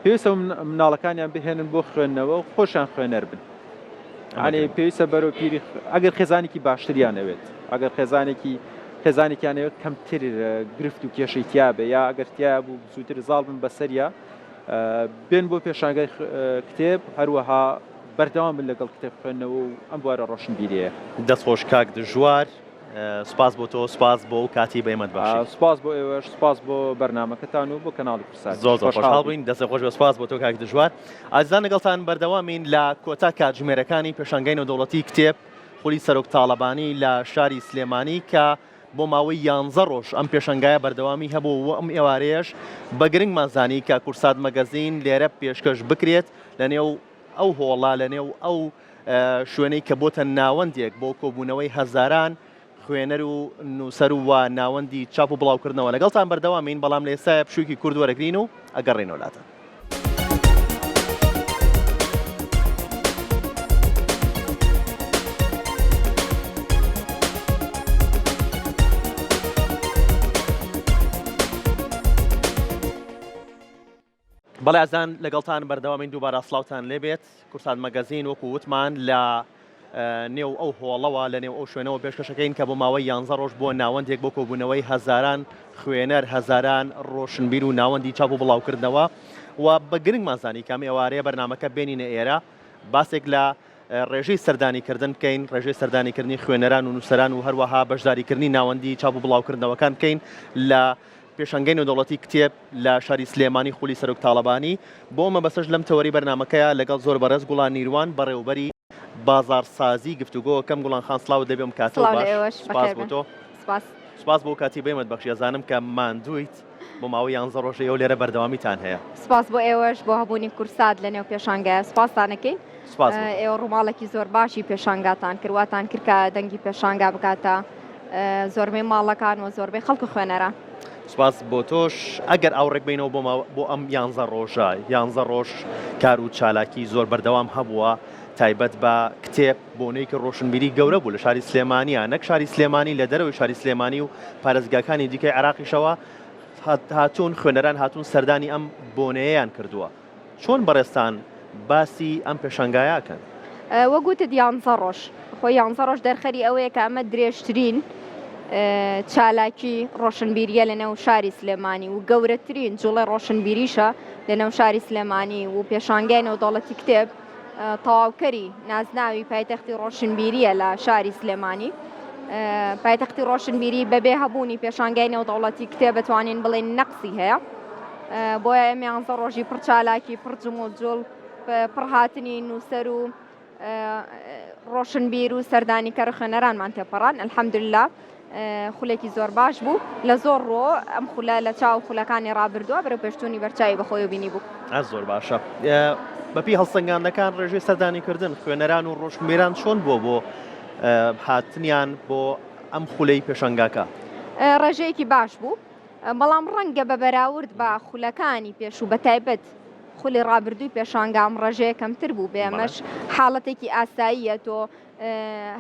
پێویستە مناڵەکانیان بهێنن بۆ خوێندنەوە و خۆشیان خوێنەر بن ینی پێویستە بەرەو پیری ئەگەر خێزانێکی باشتریانەوێت ئەگەر خێزانێکیانەوێت کەمتر گرفت و کێشەی تیابێ یا ئەگەر تیا بوو زووتر زاڵ بن بەسەریە بێن بۆ پێشانگای کتێب هەروەها بەردەوام بن لەگەڵ کتێب خوێندنەوە و ئەم بوارە ڕۆشنبیریەیە. دەستخۆش کاک دژوار سپاس بۆ تۆ سپاس بۆ کاتی بەیمەت باشی سپاس بۆ ئێوەش سپاس بۆ بەرنامەکەتان و بۆ کەناڵی قورسات زۆر خۆشحاڵ بووین دەستە خۆش بە سپاس بۆ تۆ کاک دژوار ئازان لەگەڵتان بەردەوامین لە کۆتا کاتژمێرەکانی پێشانگای نێودەوڵەتی کتێب خولی سەرۆک تاڵەبانی لە شاری سلێمانی کە بۆ ماوەی 11 ڕۆژ ئەم پێشەنگایە بەردەوامی هەبوو و ئەم ئێوارەیەش بە گرنگمانزانی کە کورسات مەگەزین لێرە پێشکەش بکرێت لەنێو ئەو هۆڵا لەنێو ئەو شوێنەی کە بۆتە ناوەندێک بۆ کۆبوونەوەی هەزاران خوێنەر و نووسەر و ناوەندی چاپ و بڵاوکردنەوە لەگەڵتان بەردەوامین بەڵام لە ئێستاە پشووکی کورد وەرەگرین و ئەگەڕێنەوەلاتە. بەڵێ ئازان لەگەڵتان بەردەوامین دووبارە سڵاوتان لێبێت کورسات مەگەزین وەکو وتمان لە نێو ئەو هۆڵەوە لە نێو ئەو شوێنەوە پێشکەشەکەین کە بۆ ماوەی 11 ڕۆژ بۆ ناوەندێک بۆ کۆبوونەوەی هەزاران خوێنەر هەزاران ڕۆشنبیر و ناوەندی چاپ و بڵاوکردنەوە و بە گرنگمانزانی کام ئێوارەیە بەرنامەکە بێنینە ئێرە باسێک لە ڕێژەی سەردانیکردن بکەین ڕێژەی سەردانیکردنی خوێنەران و نووسەران و هەروەها بەشداریکردنی ناوەندی چاپ و بڵاوکردنەوەکان بکەین لە پێشەنگای نێودەوڵەتی کتێب لە شاری سلێمانی خولی سەرۆک تاڵەبانی بۆ مەبەستەش لەم تەوەری بەرنمەکەیە لەگەڵ زۆر بەڕێز گوڵان نیروان بەڕێوەبەری بازارسازی گفتوگۆ کەم گوڵان خان سڵاو دەبێم کاتە باش بۆ تۆ سپاس بۆ کاتی بێمت بەخشی ئەزانم کە ماندوویت بۆ ماوەی 11 ڕۆژە ئەو لێرە بەردەوامیتان هەیە سپاس بۆ ئێوەش بۆ هەبوونی کورسات لە نێو پێشانگایە سپاسانەکەین ئێوە ڕووماڵێکی زۆر باشی پێشانگاتان کردواتان کرد کە دەنگی پێشانگا بکاتە زۆربەی ماڵەکان و زۆربەی خەڵک خوێنەرە سپاس بۆ تۆش ئەگەر ئاوڕێک بینەوە بۆ ئەم 11 ڕۆژە 11 ڕۆژ کار و چالاکی زۆر بەردەوام هەبووە تایبەت بە کتێب بۆنەیەکی ڕۆشنبیری گەورە بوو لە شاری سلێمانیە نەک شاری سلێمانی لە دەرەوەی شاری سلێمانی و پارێزگاکانی دیکەی عراقیشەوە هاتوون خوێنەران هاتوون سەردانی ئەم بۆنەیەیان کردووە چۆن بەڕێستان باسی ئەم پێشەنگایەکەن وەگوتت 11 ڕۆژ خۆی 11 ڕۆژ دەرخەری ئەوەیە کە ئەمە درێژترین چالاکی ڕۆشنبیریە لەنێو شاری سلێمانی و گەورەترین جوڵی ڕۆشنبیریشە لەنێو شاری سلێمانی و پێشانگای نێودەوڵەتی کتێب تەواوکەری نازناوی پایتەختی ڕۆشنبیریە لە شاری سلێمانی پایتەختی ڕۆشنبیری بەبێ هەبوونی پێشانگای نێودەوڵەتی کتێب بتوانین بڵێن نەقسی هەیە بۆیە ئەم 11 ڕۆژی پڕ چالاکی پڕ جوڵ و جوڵ پڕ هاتنی نووسەر و ڕۆشنبیر و سەردانیکەر خوێنەرانمان تێپەڕان ئەلحەمدوللا خولێکی زۆر باش بوو لە زۆر ڕۆ ئەم خولە لە چاو خولەکانی ڕابردووە بەرەو پێشتوونی بەرچاوی بەخۆی و بینی بوو زۆر باشە بەپی هەڵسەنگاندەکان ڕێژەی سەردانیکردن خوێنەران و ڕۆشنبیران چۆن بۆ هاتنیان بۆ ئەم خولەی پێشەنگاکە ڕێژەیەکی باش بوو بەڵام ڕەنگە بە بەراورد بە خولەکانی پێش و بەتایبەت خولی ڕابردووی پێشانگام ڕێژەیە کەمتر بوو بێمەش حاڵەتێکی ئاساییە تۆ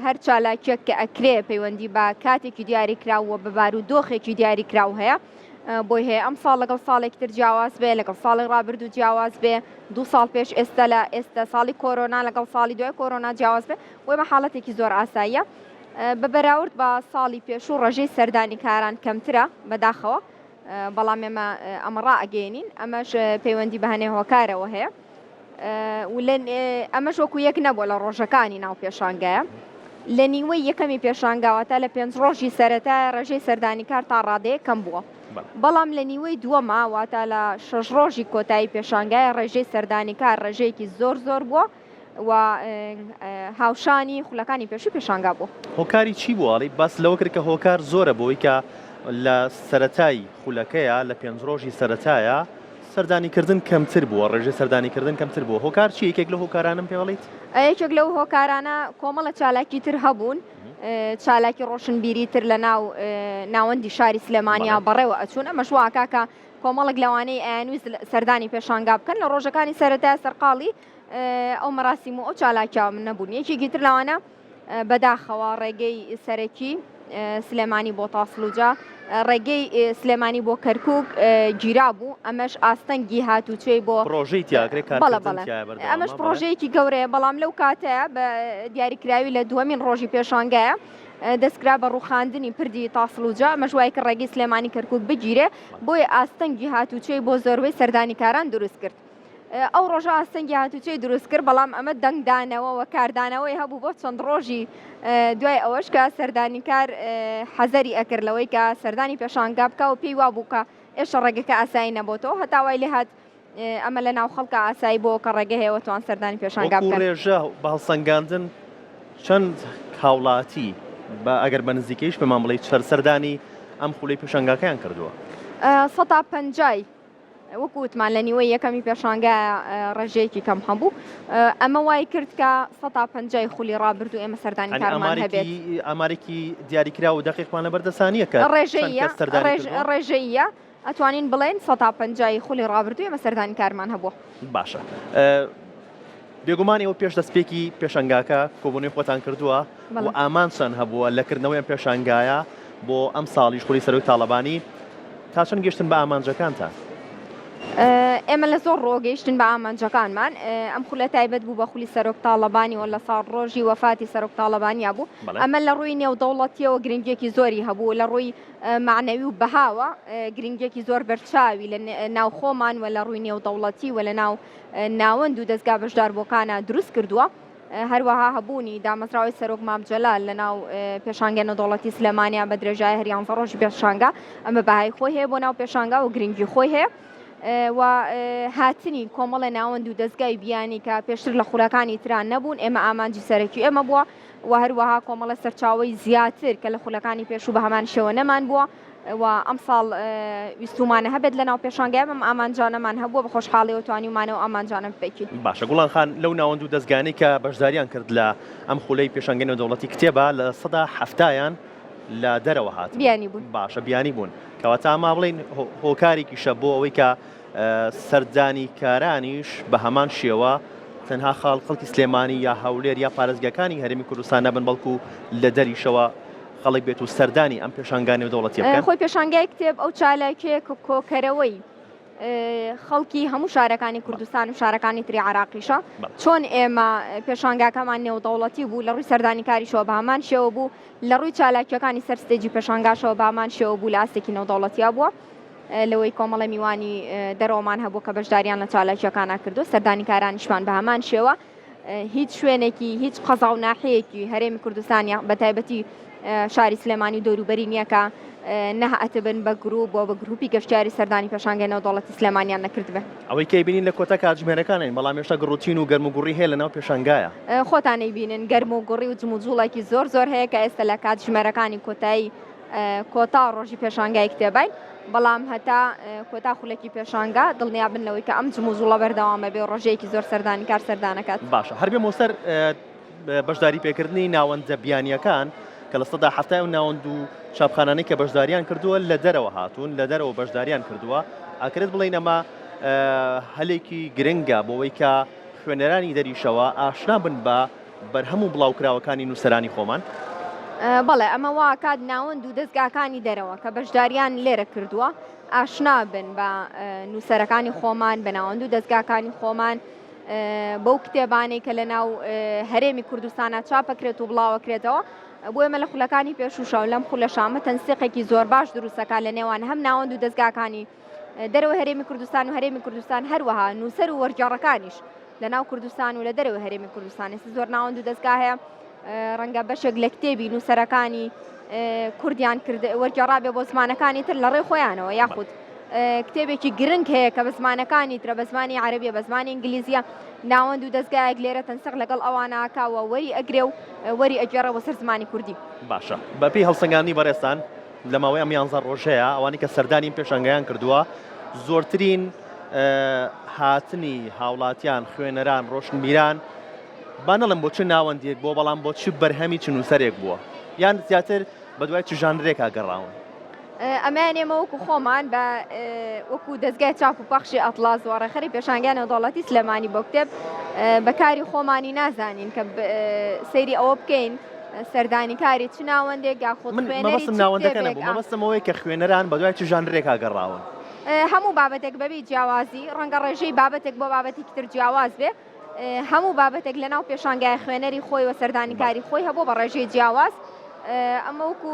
هەر چالاکیەک کە ئەکرێ پەیوەندی بە کاتێکی دیاری کراوە بە بارودۆخێکی دیاری کراو هەیە بۆی هەیە ئەم ساڵ لەگەڵ ساڵێک تر جیاواز بێ لەگەڵ ساڵی ڕابردوو جیاواز بێ 2 ساڵ پێش ئێستا ساڵی کۆرۆنا لەگەڵ ساڵی دوای کۆرۆنا جیاواز بێ بۆی مە حاڵەتێکی زۆر ئاساییە بە بەراورد بە ساڵی پێشوو ڕێژەی سەردانی کاران کەمترە بەداخەوە بەڵام ئێمە ئەمە ڕائگەێنین ئەمەش پەیوەندی بە هەنێ هۆکارەوە هەیە ئەمەش وەکو یەک نەبووە لە ڕۆژەکانی ناو پێشانگایە لە نیوەی یەکەمی پێشانگاوەتە لە 5 ڕۆژی سەرەتا ڕێژەی سەردانی کار تا ڕادەیە کەم بووە بەڵام لە نیوەی دووەما واتە لە 6 ڕۆژی کۆتایی پێشانگایە ڕێژەی سەردانی کار ڕێژەیەکی زۆر بووە و هاوشانی خولەکانی پێشوو پێشانگا بوو هۆکاری چی بووە باس لەوە کرد کە هۆکار زۆرە بۆی کە لە سەرەتای خولەکەیە لە 5 ڕۆژی سەرەتایە سەردانیکردن کەمتر بووە ڕێژەی سەردانیکردن کەمتر بووە هۆکار چی یەکێک لە هۆکارانم پێوەڵیت یەکێک لەو هۆکارانە کۆمەڵە چالاکی تر هەبوون چالاکی ڕۆشنبیری تر لە ناوەندی شاری سلێمانیا بەڕێوە ئەچوون ئەمەش واکاکە کۆمەڵک لەوانەی ئەیانویست سەردانی پێشانگا بکەن لە ڕۆژەکانی سەرەتای سەرقاڵی ئەو مەراسیم و ئەو چالاکیا من نەبوون یەکێکی تر لەوانە بەداخەوە ڕێگەی سەرەکی سلێمانی بۆ تاسڵوجا ڕێگەی سلێمانی بۆ کەرکووک گیرا بوو ئەمەش ئاستەنگی هاتوچێی بۆ پرۆژەی تیاگرێک ئەمەش پرۆژەیەکی گەورەیە بەڵام لەو کاتەیە بە دیاریکراوی لە دووەمین ڕۆژی پێشانگایە دەستکرا بە ڕوخاندنی پردی تاسڵوجا ئەمەش وای کە ڕێگەی سلێمانی کەرکووک بگیرێ بۆیە ئاستەنگی هاتوچێی بۆ زۆربەی سەردانیکاران دروست کرد ئەو ڕۆژە ئاستەنگی هاتوچەی دروست کرد بەڵام ئەمە دەنگدانەوە کاردانەوەی هەبوو بۆ چەند ڕۆژی دوای ئەوەش کە سەردانیکار حەزەری ئەکردلەوەی کە سەردانی پێشانگا بکە و پێی وا بوو کە ئێشە ڕێگەکە ئاسایی نەبۆتەوە هەتاوای لێ هات ئەمە لە ناو خەڵکە ئاسایی بۆ کە ڕێگە هەیەوە توان سەردانی پێشانگا بکەن ڕێژە بە هەڵسەنگاندن چەند هاوڵاتی بە ئەگەر بە نزیکەیش پێمان بڵێ سەردانی ئەم خولەی پێشانگاکەیان کردووە 150 وەکووتمان لە نیوەی یەکەمی پێشانگا ڕێژەیەکی کەم هەبوو ئەمە وای کرد کە 150 خولی ڕابردوو ئێمە سەردانی کارمان هەبێت ئامارێکی دیاریکرا و دەقیقمان لە بەردەسانیە کە ڕێژەیە ئەتوانین بڵێن 150 خولی ڕابردوو ئێمە سەردانی کارمان هەبووە باشە بێگومان ئێوە پێش دەستپێکی پێشەنگاکە کۆبوونەوەی خۆتان کردووە و ئامانچەند هەبووە لەکردنەوەی پێشانگایە بۆ ئەم ساڵیش خولی سەرۆک تاڵەبانی تا چەند گەشتن بە ئامانجەکانتان ئێمە لە زۆر ڕۆگەیشتن بە ئامانجەکانمان ئەم خولە تایبەت بوو بە خولی سەرۆک تاڵەبانی و لە ساڵ ڕۆژی وەفاتی سەرۆک تاڵەبانیا بوو ئەمە لە ڕووی نێودەوڵەتیەوە گرنگێکی زۆری هەبوو لە ڕووی معنەوی و بەهاوە گرنگێکی زۆر بەرچاوی لە ناو خۆمان و لە ڕووی نێودەوڵەتی و لە ناو ناوەند و دەستگا بەشداربووەکانە دروست کردووە هەروەها هەبوونی دامەزراوی سەرۆک مامجەلال لە ناو پێشانگە نێودەوڵەتی سلێمانیا بە درێژای هەریانزە ڕۆژی پێشانگا ئەمە بەهای خۆی هەیە بۆ ناو پێشانگا و گرنگی خۆی هەیە و هاتنی کۆمەڵە ناوەند و دەستگای بیانی کە پێشتر لە خولەکانی تران نەبوون ئێمە ئامانجی سەرەکی ئێمە بووە و هەروەها کۆمەڵە سەرچاوی زیاتر کە لە خولەکانی پێشوو بە هەمان شێوە نەمان بووە و ئەم ساڵ ویستومانە هەبێت لە ناو پێشانگای ئەم ئامانجانەمان هەبووە بە خۆشحاڵیەوە توانیمانەوە ئامانجانە بپێکین باشە گوڵان خان لەو ناوەند و دەستگانی کە بەشداریان کرد لە ئەم خولەی پێشانگەی نێودەوڵەتی کتێبە لە 170 لە دەرەوە هات بیانی بوون باشە بیانی بوون کەواتە ئەما بڵێن هۆکارێکی شە بۆ ئەوەی کە سەردانی کارانیش بە هەمان شێوە تەنها خەڵکی سلێمانی یا هەولێر یا پارێزگەکانی هەرێمی کوردستان نەبن بەڵکو لە دەریشەوە خەڵک بێت و سەردانی ئەم پێشانگای نێودەوڵەتی بکەن خۆی پێشانگای کتێب ئەو چالاکێک کۆکەرەوەی خەڵکی هەموو شارەکانی کوردستان و شارەکانی تری عراقیشە چۆن ئێمە پێشانگاکەمان نێودەوڵەتی بوو لە ڕووی سەردانی کاریشەوە بە هەمان شێوە بوو لە ڕووی چالاکیەکانی سەرستێجی پێشانگاشەوە بە هەمان شێوە بوو لە ئاستێکی نێودەوڵەتیە بووە لەوەی کۆمەڵە میوانی دەرەوەمان هەبوو کە بەشداریان لە چالاکیەکانە کردو سەردانی کارانیشمان بە هەمان شێوە هیچ شوێنێکی هیچ قەزا و ناحەیەکی هەرێمی کوردستانی بە تایبەتی شاری سلێمانی دەوروبەری نییە کە نەهاتبن بە گروپ بۆ بە گروپی گەشتیاری سەردانی پێشانگای نێودەوڵەتی سلێمانیان نەکردبێ ئەوەی کەی بینین لە کۆتا کاتژمێرەکانین بەڵام هێشتا گڕوتین و گەرم و گوڕی هەیە لە ناو پێشانگایە خۆتانەی بینن گەرم و گوڕی و جموجوڵێکی زۆر زۆر هەیە کە ئێستا لە کاتژمێرەکانی کۆتایی کۆتا ڕۆژی پێشانگای کتێبین بەڵام هەتا کۆتا خولەکی پێشانگا دڵنیابن لەوەی کە ئەم جموجوڵە بەردەوامە بێ ڕۆژەیەکی زۆر سەردانی کار سەردانەکات باشە هەربێ مۆسەر بەشداری پێکردنی ناوەندە بیانیەکان کە لە 170 و ناوەند و چاپخانانەی کە بەشداریان کردووە لە دەرەوە هاتوون لە دەرەوە بەشداریان کردووە ئاکرێت بڵێن ئەمە هەلێکی گرنگە بۆەوەی کە خوێنەرانی دەریشەوە ئاشنا بن بە بەرهەموو بڵاوکراوەکانی نووسەرانی خۆمان بەڵێ ئەمە وا کات ناوەند و دەستگاکانی دەرەوە کە بەشداریان لێرە کردووە ئاشنا بن بە نووسەرەکانی خۆمان بە ناوەند و دەستگاکانی خۆمان بەو کتێبانەی کە لە ناو هەرێمی کوردستانە چاپەکرێت و بڵاوەکرێتەوە بۆ ئێمە لە خولەکانی پێشوشە و لەم خولەشامە تەنسیقێکی زۆر باش دروستەکە لە نێوان هەم ناوەند و دەستگاکانی دەرەوە هەرێمی کوردستان و هەرێمی کوردستان هەروەها نووسەر و وەرگێڕەکانیش لە ناو کوردستان و لە دەرەوە هەرێمی کوردستان ئێستا زۆر ناوەند و دەستگا هەیە ڕەنگە بەشێک لە کتێبی نووسەرەکانی کوردیان کرد وەرگێڕابێ بۆ زمانەکانی تر لە ڕێی خۆیانەوە یاخود کتێبێکی گرنگ هەیە کە بە زمانەکانی ترە بە زمانی عەرەبیە بە زمانی ئینگلیزیە ناوەند و دەستگایەک لێرە تەنسیق لەگەڵ ئەوانەکەوە وەری ئەگرێ و وەری ئەگێڕە بۆ سەر زمانی کوردی باشە بەپێی هەڵسەنگاندنی بەڕێستان لە ماوەی ئەم 11 ڕۆژەیە ئەوانی کە سەردانی پێشانگایان کردووە زۆرترین هاتنی هاوڵاتیان خوێنەران ڕۆشنبیران با نەڵم بۆ چ ناوەندێک بۆ بەڵام بۆ چ بەرهەمی چ نووسەرێک بووە یان زیاتر بە دوای چ ژانرێکا گەڕاون. ئەمانێمە وەکو خۆمان بە وەکو دەستگای چاپ و پەخشی ئەتڵاس وەڕێخەری پێشانگای نێودەوڵەتی سلێمانی بۆ کتێب بەکاری خۆمانی نازانین کە سەیری ئەوە بکەین سەردانی کاری چ ناوەندێک یاخۆ خوێنەری مەبەستم ناوەندەکە نەبوو مەبەستم ئەوەیە کە خوێنەران بە دوای چ ژانرێکا گەڕاون. هەموو بابەتێک بەبێ جیاوازی ڕەنگە ڕێژەی بابەتێک بۆ بابەتی تر جیاواز بێ هەموو بابەتێک لەناو پێشانگای خوێنەری خۆی و سەردانی کاری خۆی هەبوو بە ڕێژەی جیاواز ئەمە وەکو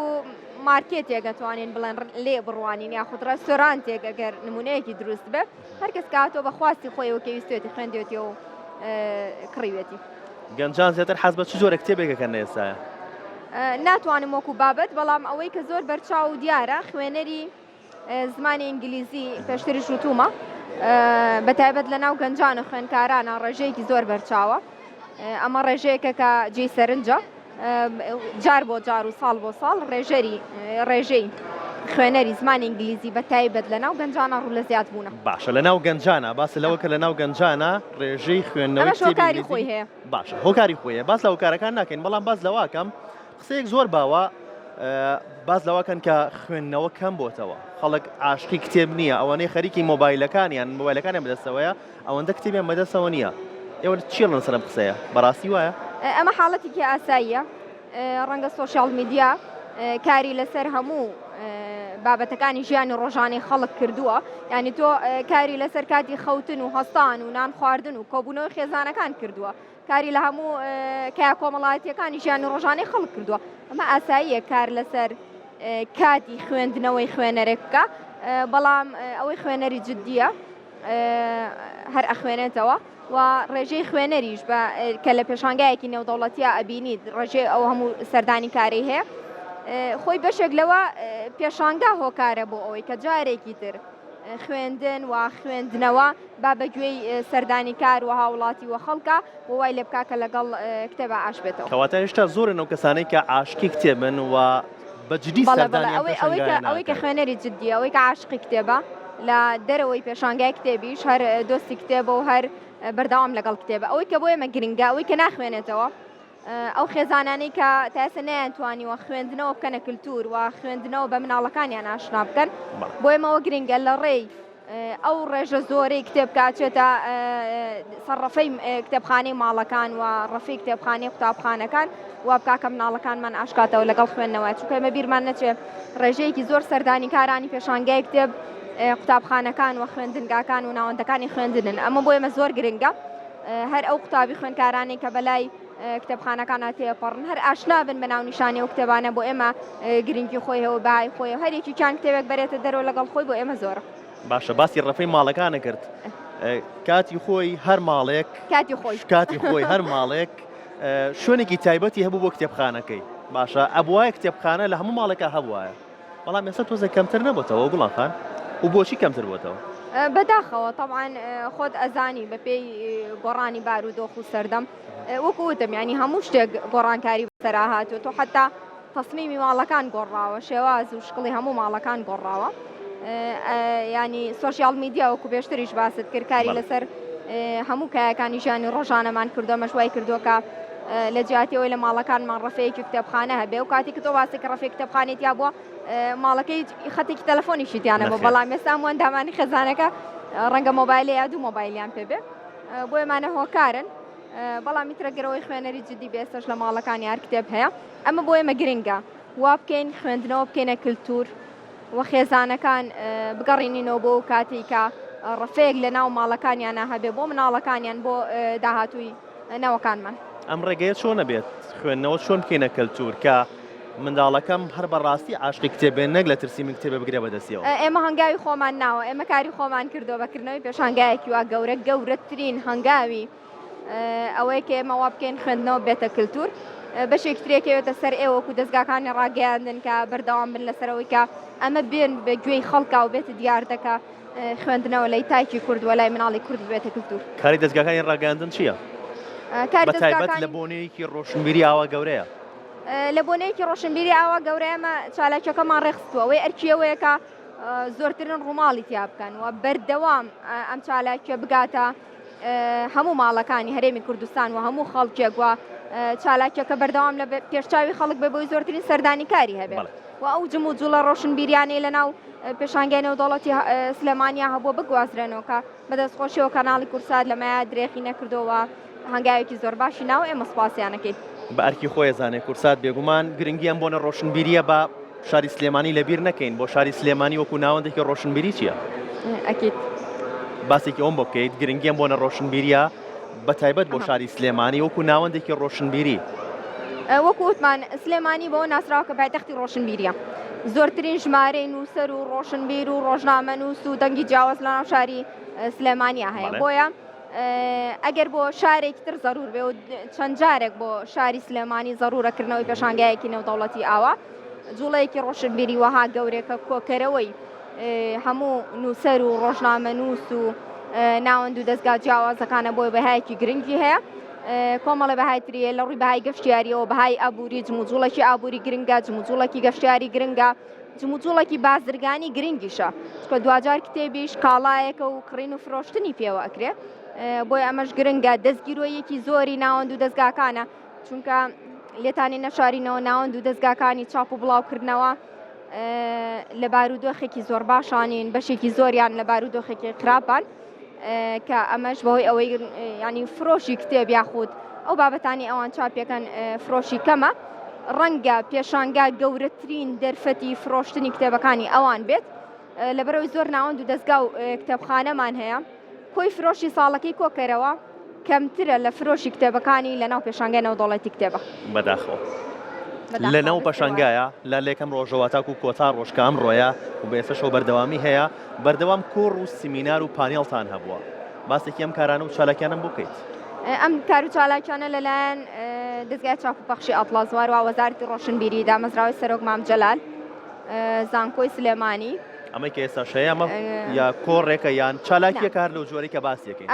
مارکێتێک دەتوانین بڵێن لێ بڕوانین یاخود ڕێستۆرانتێک ئەگەر نمونەیەکی دروست بێ هەرکەس کاتۆ بە خواستی خۆی و کەویستێتی خوێندێتی و کڕیوێتی. گەنجان زیاتر حەز بە چ جۆرە کتێبێکەکە ئێستاە؟ ناتوانم وەکو بابەت بەڵام ئەوەی کە زۆر بەرچاو و دیارە خوێنەری زمانی ئینگلیزی پێشتری شوتومە بەتایبەت لە ناو گەنجانە خوێنکارانە ڕێژەیەکی زۆر بەرچاوە ئەمە ڕێژەیەکە کە جێی سەرنجە جار بۆ جار و ساڵ بۆ ساڵ ڕێژەی خوێنەری زمانی ئینگلیزی بەتایبەت لە ناو گەنجانە ڕوو لە زیاد بوونە. باشە لە ناو گەنجانە باس لەوە کە لە ناو گەنجانە ڕێژەی خوێندنەوەی هۆکاری خۆی هەیە. باشە هۆکاری خۆیە باس لە هۆکارەکان ناکەین بەڵام باز لەواکەم قسەیەک زۆر باوە باز لەواکەن کە خوێندنەوە کەم بۆتەوە خەڵک عاشقی کتێب نییە ئەوانەی خەریکی مۆبایلەکانیان مۆبایلەکانیان بەدەستەوەیە ئەوەندە کتێبیان بەدەستەوە نییە ئێوە چی لەن سەرم قسەیە بەڕاستی وایە؟ ئەمە حاڵەتێکی ئاساییە ڕەنگە سۆشیال میدیا کاری لەسەر هەموو بابەتەکانی ژیانی ڕۆژانەی خەڵک کردووە یعنی تۆ کاری لەسەر کاتی خەوتن و هەستان و نان خواردن و کۆبوونەوەی خێزانەکان کردووە کاری لە هەموو کای کۆمەڵایەتیەکانی ژیانی ڕۆژانەی خەڵک کردووە ئەمە ئاساییە کار لەسەر کاتی خوێندنەوەی خوێنەرێک بکە بەڵام ئەوەی خوێنەری جددیە هەر ئەخوێنێتەوە و ڕێژەی خوێنەریش کە لە پێشانگایەکی نێودەوڵەتیە ئەبینیت ڕێژەی ئەو هەموو سەردانی کاری هەیە خۆی بەشێک لەوە پێشانگا هۆکارە بۆ ئەوەی کە جارێکی تر خوێندن و خوێندنەوە با بەگوێی سەردانی کار و هاوڵاتی و خەڵکە بۆ وای لێ بکا کە لەگەڵ کتێبە ئاش بێتەوە. کەواتە هێشتا زۆرن ئەو کەسانەی کە عاشقی کتێبن و بەجددی سەردانیان ئەوەی کە خوێنەری جددی ئەوەی کە عاشقی کتێبە لە دەرەوەی پێشانگای کتێبیش هەر دۆستی کتێبە و هەر بەردەوام لەگەڵ کتێبە ئەوەی کە بۆ ئێمە گرنگە ئەوەی کە ناخوێنێتەوە ئەو خێزانانەی کە تاسە نەیانتوانیوە خوێندنەوە بکەنە کللتور و خوێندنەوە بە مناڵەکانیان ئاشنا بکەن بۆ ئێمەوە گرنگە لە ڕێی ئەو ڕێژە زۆرەی کتێب کاچێتە سەرڕەفەی کتێبخانەی ماڵەکان و ڕەفی کتێبخانەی قوتابخانەکان وا بکاکە مناڵەکانمان ئاشکاتەوە لەگەڵ خوێندنەوە چونکە ئێمە بیرمان نەچێت ڕێژەیەکی زۆر سەردانی کارانی پێشانگای کتێب قوتابخانەکان و خوێندنگاکان و ناوەندەکانی خوێندنن ئەمە بۆ ئێمە زۆر گرنگە هەر ئەو قوتابی خوێندکارانی کە بەلای کتێبخانەکان تێپەڕن هەر ئاشنا بن بە ناونیشانی و کتێبانە بۆ ئێمە گرنگی خۆیەوە بای خۆی هەرێکی چند کتێبێک بەرێتە دەرەوە لەگەڵ خۆی بۆ ئێمە زۆرە. باشە باسی ڕەفەی ماڵەکانە کرد کاتی خۆی هەر ماڵێک کاتی خۆی هەر ماڵێک شوێنێکی تایبەتی هەبوو بۆ کتێبخانەکەی باشە ئەبوایە کتێبخانە لە هەموو ماڵێکە هەبوایە بەڵام ئێستا تۆزە کەمتر نەبووتەوە گوڵان خان و بۆچی کەمتر بووتەوە؟ بەداخەوە طبعاً خۆت ئەزانی بەپێی گۆڕانی بارودۆخ و سەردەم وەکوتم ینی هەموو شتێک گۆڕانکاری بەسەرا هاتووە تۆ حتا تەسمیمی ماڵەکان گۆڕاوە شێواز و شکڵی هەموو ماڵەکان گۆڕاوە ینی سۆشیال میدیا وەکو پێشتریش باست کرد کاری لەسەر هەموو کایەکانی ژیانی ڕۆژانەمان کردو مەشوای کردووە لە جیاتیەوەی لە ماڵەکانمان ڕەفەیەکی کتێبخانە هەبێ و کاتی کە تۆ باسی کە ڕەفەی کتێبخانێتیا بووە ماڵەکەی خەتێکی تەلەفۆنیشی تیانە بۆ بەڵام ئێستا هەمووەندامانی خێزانەکە ڕەنگە مۆبایلەیە دوو مۆبایلیان پێبێ بۆ ئێمانە هۆکارن بەڵام میترەگەرەوەی خوێنەری جددی بێستش لە ماڵەکانی هەر کتێب هەیە ئەمە بۆ ئێمە گرنگە وا بکەین خوێندنەوە بکەینە کللتور و خێزانەکان بگەڕێنینەوە بۆ کاتی کە ڕەفەیەک لە ناو ماڵەکانیانە هەبێ بۆ مناڵەکانیان بۆ داهاتووی نەوەکانمان ئەم ڕێگەیە چۆن نەبێت خوێندنەوە چۆن بکەینە کللتور کە منداڵەکەم هەر بەڕاستی عاشقی کتێبێن نەک لە ترسی من کتێبە بگرێ بەدەستیەوە ئێمە هەنگاوی خۆمان ناوە ئێمە کاری خۆمان کردو بەکردنەوەی پێشانگایەکی وا گەورەترین هەنگاوی ئەوەی کە ئێمە وا بکەین خوێندنەوە بێتە کللتور بەشێک ترێکەوێتە سەر ئێوەکو دەستگاکانی ڕاگەیاندن کە بەردەوام بن لەسەرەوەی کە ئەمە بێن بە گوێی خەڵکا و بێتە دیار دەکە خوێندنەوە لای تایکی کورد و لای مناڵی کورد بێتە کللتور. کاری دەستگاکانی ڕاگەاندن چییە؟ بەتایبەت لە بۆنەیەکی ڕۆشنبیری ئاوا گەورەیە لە بۆنەیەکی ڕۆشنبیری ئاوا گەورەیەمە چالاکیەکەمان ڕێخستووە ئەوەی ئەرکیەوەیە کە زۆرترین ڕووماڵی تیا بکەن و بەردەوام ئەم چالاکیە بگاتە هەموو ماڵەکانی هەرێمی کوردستان و هەموو خەڵکێک وە چالاکیەکە بەردەوام لە پێشچاوی خەڵک بە بۆی زۆرترین سەردانیکاری هەبێت و ئەو جم و جوڵە ڕۆشنبیریانەی لەناو پێشانگەی نێودەوڵەتی سلێمانیا هەبووە بگوازرێنەوە کە بەدەستخۆشیەوە کەناڵی کورسات لەمایە درێخی نەکردەوە هەنگاوێکی زۆر باشی ناو ئێمە سپاسیانەکەین. بە ئەرکی خۆی زانێ کورسات بێگومان گرنگیان بۆنە ڕۆشنبیریە بە شاری سلێمانی لەبیر نەکەین بۆ شاری سلێمانی وەکو ناوەندێکی ڕۆشنبیری چییە؟ ئەکید باسێکی ئەوم بۆ بکەیت گرنگیان بۆنە ڕۆشنبیریە بە تایبەت بۆ شاری سلێمانی وەکو ناوەندێکی ڕۆشنبیری. وەکو وتمان سلێمانی بۆ ناسراوە کە پایتەختی ڕۆشنبیریە. زۆرترین ژمارەی نووسەر و ڕۆشنبیر و ڕۆژنامەنووس و دەنگی جیاواز لە ناو شاری سلێمانیا هەیە. بۆیە ئەگەر بۆ شارێکی تر زەرور بێ و چەند جارێک بۆ شاری سلێمانی زەرورەکردنەوەی پێشانگایەکی نێودەوڵەتی ئاوا جوڵەیەکی ڕۆشنبیری وەها گەورێکە کۆکەرەوەی هەموو نووسەر و ڕۆژنامەنووس و ناوەند و دەستگا جیاوازەکانە بۆی بەهایەکی گرنگی هەیە. کۆمەڵە بەهای تریە لە ڕووی بەهای گەشتیاریەوە بەهای ئابووری جموجوڵێکی ئابووری گرنگە جموجوڵێکی گەشتیاری گرنگە جموجوڵێکی بازرگانی گرنگیشە چکە دوجار کتێبیش کاڵایەکە و کڕین و فرۆشتنی پێوە ئەکرێ بۆی ئەمەش گرنگە دەستگیرۆیەکی زۆری ناوەند و دەستگاکانە چونکە لێتانی نەشارینەوە ناوەند و دەستگاکانی چاپ و بڵاوکردنەوە لە بارودۆخێکی زۆر باشانین بەشێکی زۆریان لە بارودۆخێکی خراپان کە ئەمەش بەهۆی ئەوەی ینی فرۆشی کتێب یاخود ئەو بابەتانی ئەوان چاپێکەن فرۆشی کەمە ڕەنگە پێشانگا گەورەترین دەرفەتی فرۆشتنی کتێبەکانی ئەوان بێت لەبەرەوەی زۆر ناوەند و دەستگا و کتێبخانەمان هەیە کۆی فرۆشی ساڵەکەی کۆکەرەوە کەمترە لە فرۆشی کتێبەکانی لەناو پێشانگای نێودەوڵەتی کتێبە بەداخەوە لەناو پەشانگایە لە لێکەم ڕۆژەوە تاکو کۆتا ڕۆژکە ئەمڕۆیە و بێسەشەوە بەردەوامی هەیە بەردەوام کۆڕ و سیمینار و پانێڵتان هەبووە باسێکی ئەم کارانە و چالاکیانم بۆ بکەیت. ئەم کار و چالاکیانە لەلایەن دەستگای چاپ و پەخشی ئەتڵازوار و وەزارەتی ڕۆشنبیری دامەزراوەی سەرۆک مام جەلال زانکۆی سلێمانی ئەمە کە ئێستا شەیە ئەمە یا کۆڕێکە یان چالاکیە کار لەو جۆرەی کە باسیەکەین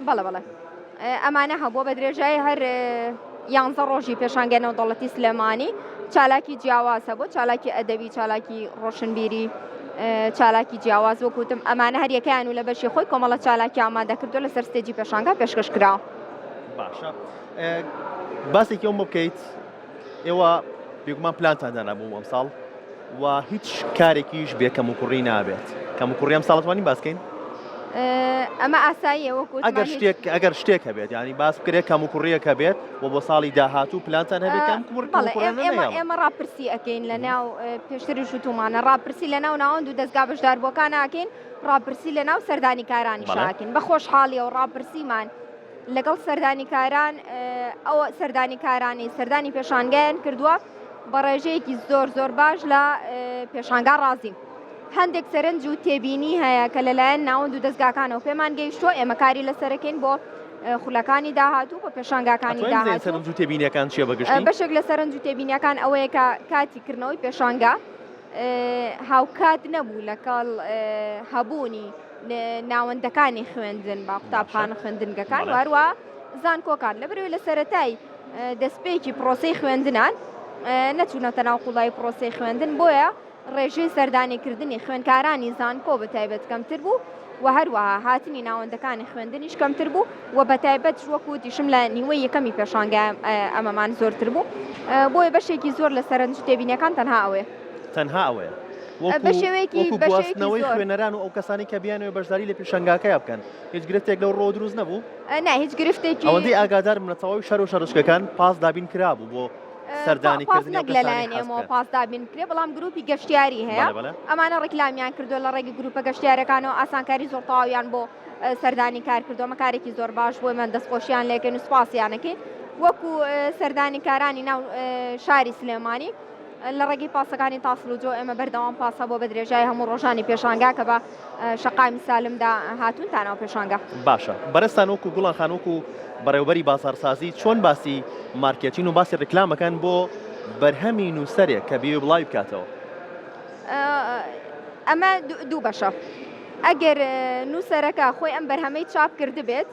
بەڵێ ئەمانە هەبووە بە درێژایی هەر 11 ڕۆژی پێشانگای نێودەوڵەتی سلێمانی چالاکی جیاواز هەبوو چالاکی ئەدەبی چالاکی ڕۆشنبیری چالاکی جیاواز وەکوتم ئەمانە هەر یەکەیان و لە بەشی خۆی کۆمەڵە چالاکی ئامادەکردو لە سەر ستێجی پێشانگا پێشکەش کراوە. باشە باسێکی ئەوم بکەیت ئێوە بێگومان پلانتان دابوو ئەمساڵ و هیچ کارێکیش بێ کەم و کوڕی نابێت کەم و کوڕی ئەم ساڵەتوانین باسکەین ئەمە ئاساییە وەکوت ئەگەر شتێک هەبێت ینی باس بکرێت کەم و کوڕیەکە بێت و بۆ ساڵی داهاتوو پلانتان هەبێت کەم ئێمە ڕاپرسی ئەەکەین لە ناو پێشتری شوتومانە ڕاپرسی لە ناو ناوەند و دەستگا بەشداربووەکان ئاکەین ڕاپرسی لە ناو سەردانی کارانی شاکەین بە خۆشحاڵیەوە ڕاپرسیمان لەگەڵ سەردانی کاران ئەوە سەردانی کارانی سەردانی پێشانگایان کردووە بە ڕێژەیەکی زۆر باش لە پێشانگا ڕازیم. هەندێک سەرنج و تێبینی هەیە کە لەلایەن ناوەند و دەستگاکانەوە پێمان گەیشتووە ئێمە کاری لەسەرەکەین بۆ خولەکانی داهاتوو بە پێشانگاکانی داهاتوو سەرنج و تێبینیەکان چیە بەگشتی؟ بەشێک لە سەرنج و تێبینیەکان ئەوەیە کە کاتی کردنەوەی پێشانگا هاوکات نەبوو لەگەڵ هەبوونی ناوەندەکانی خوێندن با قوتابخانە خوێندنگەکان هەروە زانکۆکان لەبەرەوەی لە سەرەتای دەستپێکی پرۆسەی خوێندنان نەچوونەتە ناو قوڵای پرۆسەی خوێندن بۆیە ڕێژەی سەردانیکردنی خوێندکارانی زانکۆ بە تایبەت کەمتر بوو و هەروەها هاتنی ناوەندەکانی خوێندنیش کەمتر بوو و بە تایبەت وەکو دیشم لە نیوەی یەکەمی پێشانگا ئەمەمان زۆرتر بوو بۆیە بەشێکی زۆر لە سەرنج و تێبینیەکان تەنها ئەوەیە تەنها ئەوەیە بەشێوەی خوێنەران و ئەو کەسانی کە بیانەوە بەشداری لە پێشانگاکەیە بکەن هیچ گرفتێک لەو ڕۆ دروست نەبوو؟ نا هیچ گرفتێکی ئەوەندەی ئاگادار منەتەواوی شەر و شەڕشکەکان پاس دابین کرابوو بۆ سەردانیکردنی لەلایەنێمەوە پاس دابین کرێ بەڵام گروپی گەشتیاری هەیە ئەمانە ڕێکلامیان کردو لە ڕێگە گروپە گەشتیارەکانەوە ئاسانکاری زۆر تەواویان بۆ سەردانی کار کردومە کارێکی زۆر باش بۆی من دەستخۆشیان لێکەن و سوپاسیانەکەین وەکو سەردانی کارانی ناو شاری سلێمانی لە ڕێگەی پاسەکانی تاسلوجۆ ئێمە بەردەوام پاسە بۆ بە درێژای هەموو ڕۆژانی پێشانگا کە بە شەقامی سالمدا هاتوون تانەوە پێشانگا. باشە بەرەستان وەکو گوڵان خان وەکو بەڕێوەبەری بازاڕسازی چۆن باسی مارکێتین و باسی ڕێکلامەکان بۆ بەرهەمی نووسەرێک کە بێ بڵاوی بکاتەوە؟ ئەمە دوو بەشە ئەگەر نووسەرەکە خۆی ئەم بەرهەمەی چاپ کرد بێت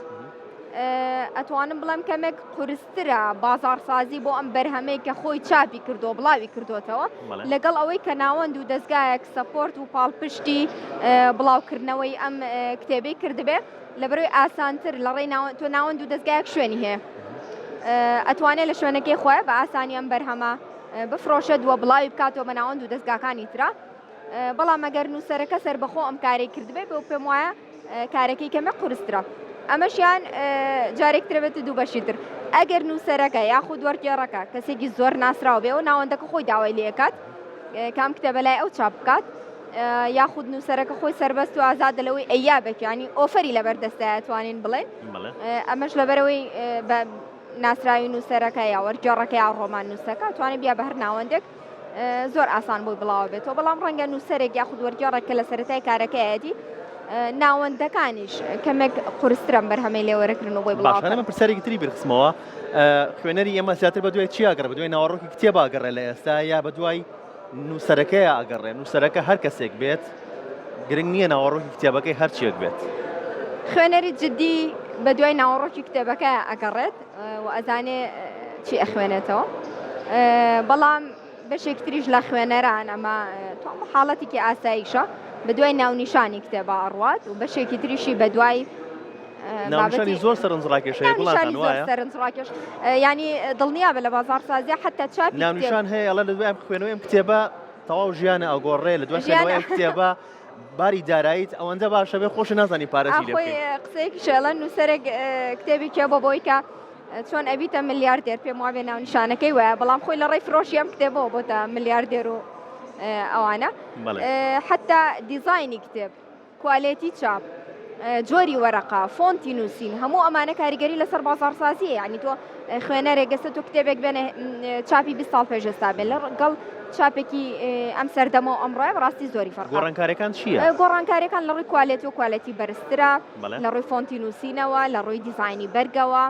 ئەتوانم بڵێم کەمێک قورسترە بازارسازی بۆ ئەم بەرهەمەی کە خۆی چاپی کردو بڵاوی کردوتەوە لەگەڵ ئەوەی کە ناوەند و دەستگایەک سەپۆرت و پاڵپشتی بڵاوکردنەوەی ئەم کتێبەی کردبێ لەبەرەوەی ئاسانتر لە ڕێی تۆ ناوەند و دەستگایەک شوێنی هەیە ئەتوانێت لە شوێنەکەی خۆی بە ئاسانی ئەم بەرهەمە بفرۆشێت وە بڵاوی بکاتەوە بە ناوەند و دەستگاکانی ترا بەڵام ئەگەر نووسەرەکە سەربەخۆ ئەم کارێک کردبێ بۆ پێم وایە کارەکەی کەمە قورسترە ئەمەشیان جارێکترە بێت دوو بەشی تر ئەگەر نووسەرەکە یاخود وەرگێڕەکە کەسێکی زۆر ناسراوە بێ و ناوەندەکە خۆی داوای لێکات کام کتێبە لای ئەو چاپ بکات یاخود نووسەرەکە خۆی سربەست و ئازادە لەوەی ئەیابێک ینی ئۆفەری لەبەردەستایە توانین بڵێن ئەمەش لەبەرەوەی ناسراوی نووسەرەکە یا وەرگێڕەکە یا ڕۆمان نووسەکە توانێت بیا بە هەر ناوەندێک زۆر ئاسان بۆی بڵاوە بێتەوە بەڵام ڕەنگە نووسەرێک یاخود وەرگێڕێکە لە سەرەتای کارەکەیەتی ناوەندەکانیش کەمێک قورسترم بەرهەمەی لێوەرەکردن و بۆی بڵاو من پرسیارێکی تری برخسمەوە خوێنەری ئێمە زیاتر بە دوای چی ئاگەڕێ بە دوای ناوەڕۆکی کتێبە ئاگەڕێ لە ئێستا یا بە دوای نووسەرەکەیە ئاگەڕێ نووسەرەکە هەر کەسێک بێت گرنگ نییە ناوەڕۆکی کتێبەکەی هەرچیەک بێت خوێنەری جددی بە دوای ناوەڕۆکی کتێبەکە ئەگەڕێت و ئەزانێ چی ئەخوێنێتەوە بەڵام بەشێک تریش لە خوێنەران ئەمە حاڵەتێکی ئاساییشە بە دوای ناونیشانی کتێبە ئەڕوات و بەشێکی تریشی بە دوای ناونیشانی زۆر سەرنجڕاکێشەیە گوڵاتان وایە سەرنجڕاکێش ینی دڵنیا بە لە بازارسازیە حتا چاپی ناونیشان هەیە ئەڵە لە دوای خوێنەوەی ئەم کتێبە تەواو ژیانە ئەگۆڕێ لە دوای خوێنەوەی ئەم کتێبە باری داراییت ئەوەندە باشە بێ خۆش نازانی پارەتی لێ بکەیت قسەیەکی شێڵەن نووسەرێک کتێبی کێ بۆ بۆی کە چۆن ئەبیتە ملیاردێر پێم وابێ ناونیشانەکەی وایە بەڵام خۆی لە ڕێی فرۆشی ئەم کتێبەوە بۆتە ملیاردێر و ئەوانە حتا دیزایانی کتێب کوالێتی چاپ جۆری وەرەقا فۆنتی نووسین هەموو ئەمانە کاریگەری لەسەر بازارسازیە ینی تۆ خوێنەرێک گەستە تۆ کتێبێک بێنێ چاپی 20 ساڵ پێشێستا بێت لەگەڵ چاپێکی ئەم سەردەمە و ئەمڕۆیە ڕاستی زۆری فەرق گۆڕانکاریەکان چییە؟ گۆڕانکاریەکان لە ڕووی کوالێتی و کوالێتی بەرزترە لە ڕووی فۆنتی نووسینەوە لە ڕووی دیزایانی بەرگەوە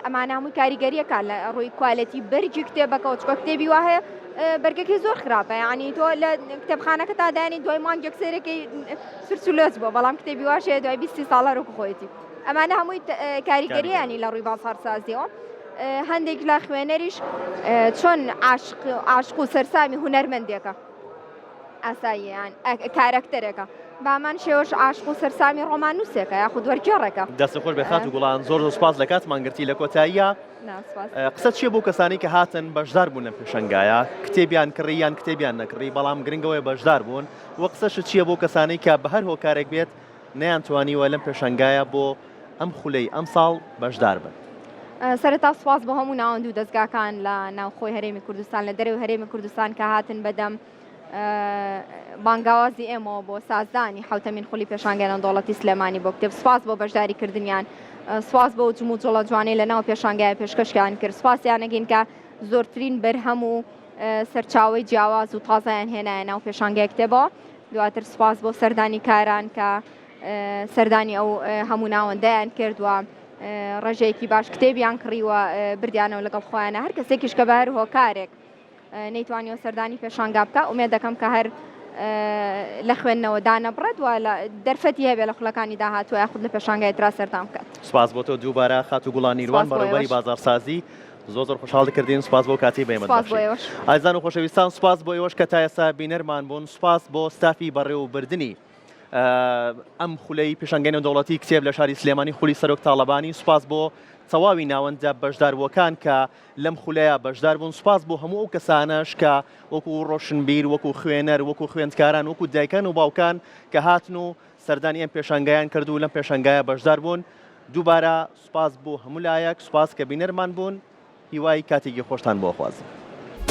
ئەمانە هەمووی کاریگەریەکە لە ڕووی کوالێتی بەرگی کتێبەکە و چکە کتێبی وا هەیە بەرگەکەی زۆر خراپە ینی تۆ لە کتێبخانەکە تا دانی دوای مانگێک سێرەکەی سرسولۆز بووە بەڵام کتێبی واشەیە دوای 20 ساڵە ڕووکە خۆیەتی ئەمانە هەمووی کاریگەریانی لە ڕووی بازارسازیەوە هەندێک لە خوێنەریش چۆن عاشق و سەرسامی هونەرمەندێکە ئاساییان کارەکتەرێکە بامان شێوەش عاشق و سەرسامی ڕۆمان نووسێکە یاخود وەرگێڕێکە دەستە خۆش بێخات و گوڵان زۆر سپاس لە کاتمانگرتی لە کۆتاییە قسە چیە بۆ کەسانی کە هاتن بەشدار بوون لە پێشەنگایە کتێبیان کڕیان کتێبیان نەکڕی بەڵام گرنگەوەی بەشدار بوون وە قسەش چییە بۆ کەسانی کە بە هەر هۆکارێک بێت نەیانتوانیوە لەم پێشەنگایە بۆ ئەم خولەی ئەم ساڵ بەشدار بن سەرەتا سوپاس بۆ هەموو ناوەند و دەستگاکان لە ناوخۆی هەرێمی کوردستان لە دەرەوەی هەرێمی کوردستان کە هاتن بەدەم بانگاوازی ئێمەوە بۆ سازدانی حوتەمین خولی پێشانگەیان دەوڵەتی سلێمانی بۆ کتێب سوپاس بۆ بەشداریکردنیان سوپاس بۆ جمو جوڵە جوانەی لە ناو پێشانگای پێشکەشیان کرد سوپاسیان نەگەین کە زۆرترین بەرهەم و سەرچاوی جیاواز و تازایان هێنایە ناو پێشانگای کتێبەوە دواتر سوپاس بۆ سەردانی کاران کە سەردانی ئەو هەموو ناوەندەیان کردووە ڕێژەیەکی باش کتێبیان کڕیوە بردیانەوە لەگەڵ خۆیانە هەر کەسێکیش کە بە هەر هۆکارێک نەیتوانیەوە سەردانی پێشانگا بکە ئومێد دەکەم کە هەر لە خوێندنەوە دانەبڕێت و دەرفەتی هەبێ لە خوڵەکانی داهاتوە یاخود لە پێشانگای ترا سەردان بکات سپاس بۆ تۆ دووبارە خات و گوڵان نیروان بەڕێوەبەری بازارسازی زۆر خۆشحاڵ دەکردین سپاس بۆ کاتی بەێمە ئازان و خۆشەویستان سپاس بۆ ئێوەش کە تا ئێستا بینەرمان بوون سپاس بۆ ستافی بەڕێوەبردننی ئەم خولەی پێشانگەی دەوڵەتی کتێب لە شاری سلێمانی خولی سەرۆک تاڵەبانی سپاس بۆ تەواوی ناوەندە بەشداربووەکان کە لەم خولەیە بەشدار بوون سپاس بۆ هەموو ئەو کەسانەش کە وەکو ڕۆشنبیر وەکو خوێنەر وەکو خوێندکاران وەکو دایکان و باوکان کە هاتن و سەردانی ئەم پێشانگایان کرد و لەم پێشانگایە بەشدار بوون دووبارە سپاس بۆ هەموو لایەک سپاس کە بینەرمان بوون هیوای کاتێکی خۆشتان بۆ خوازم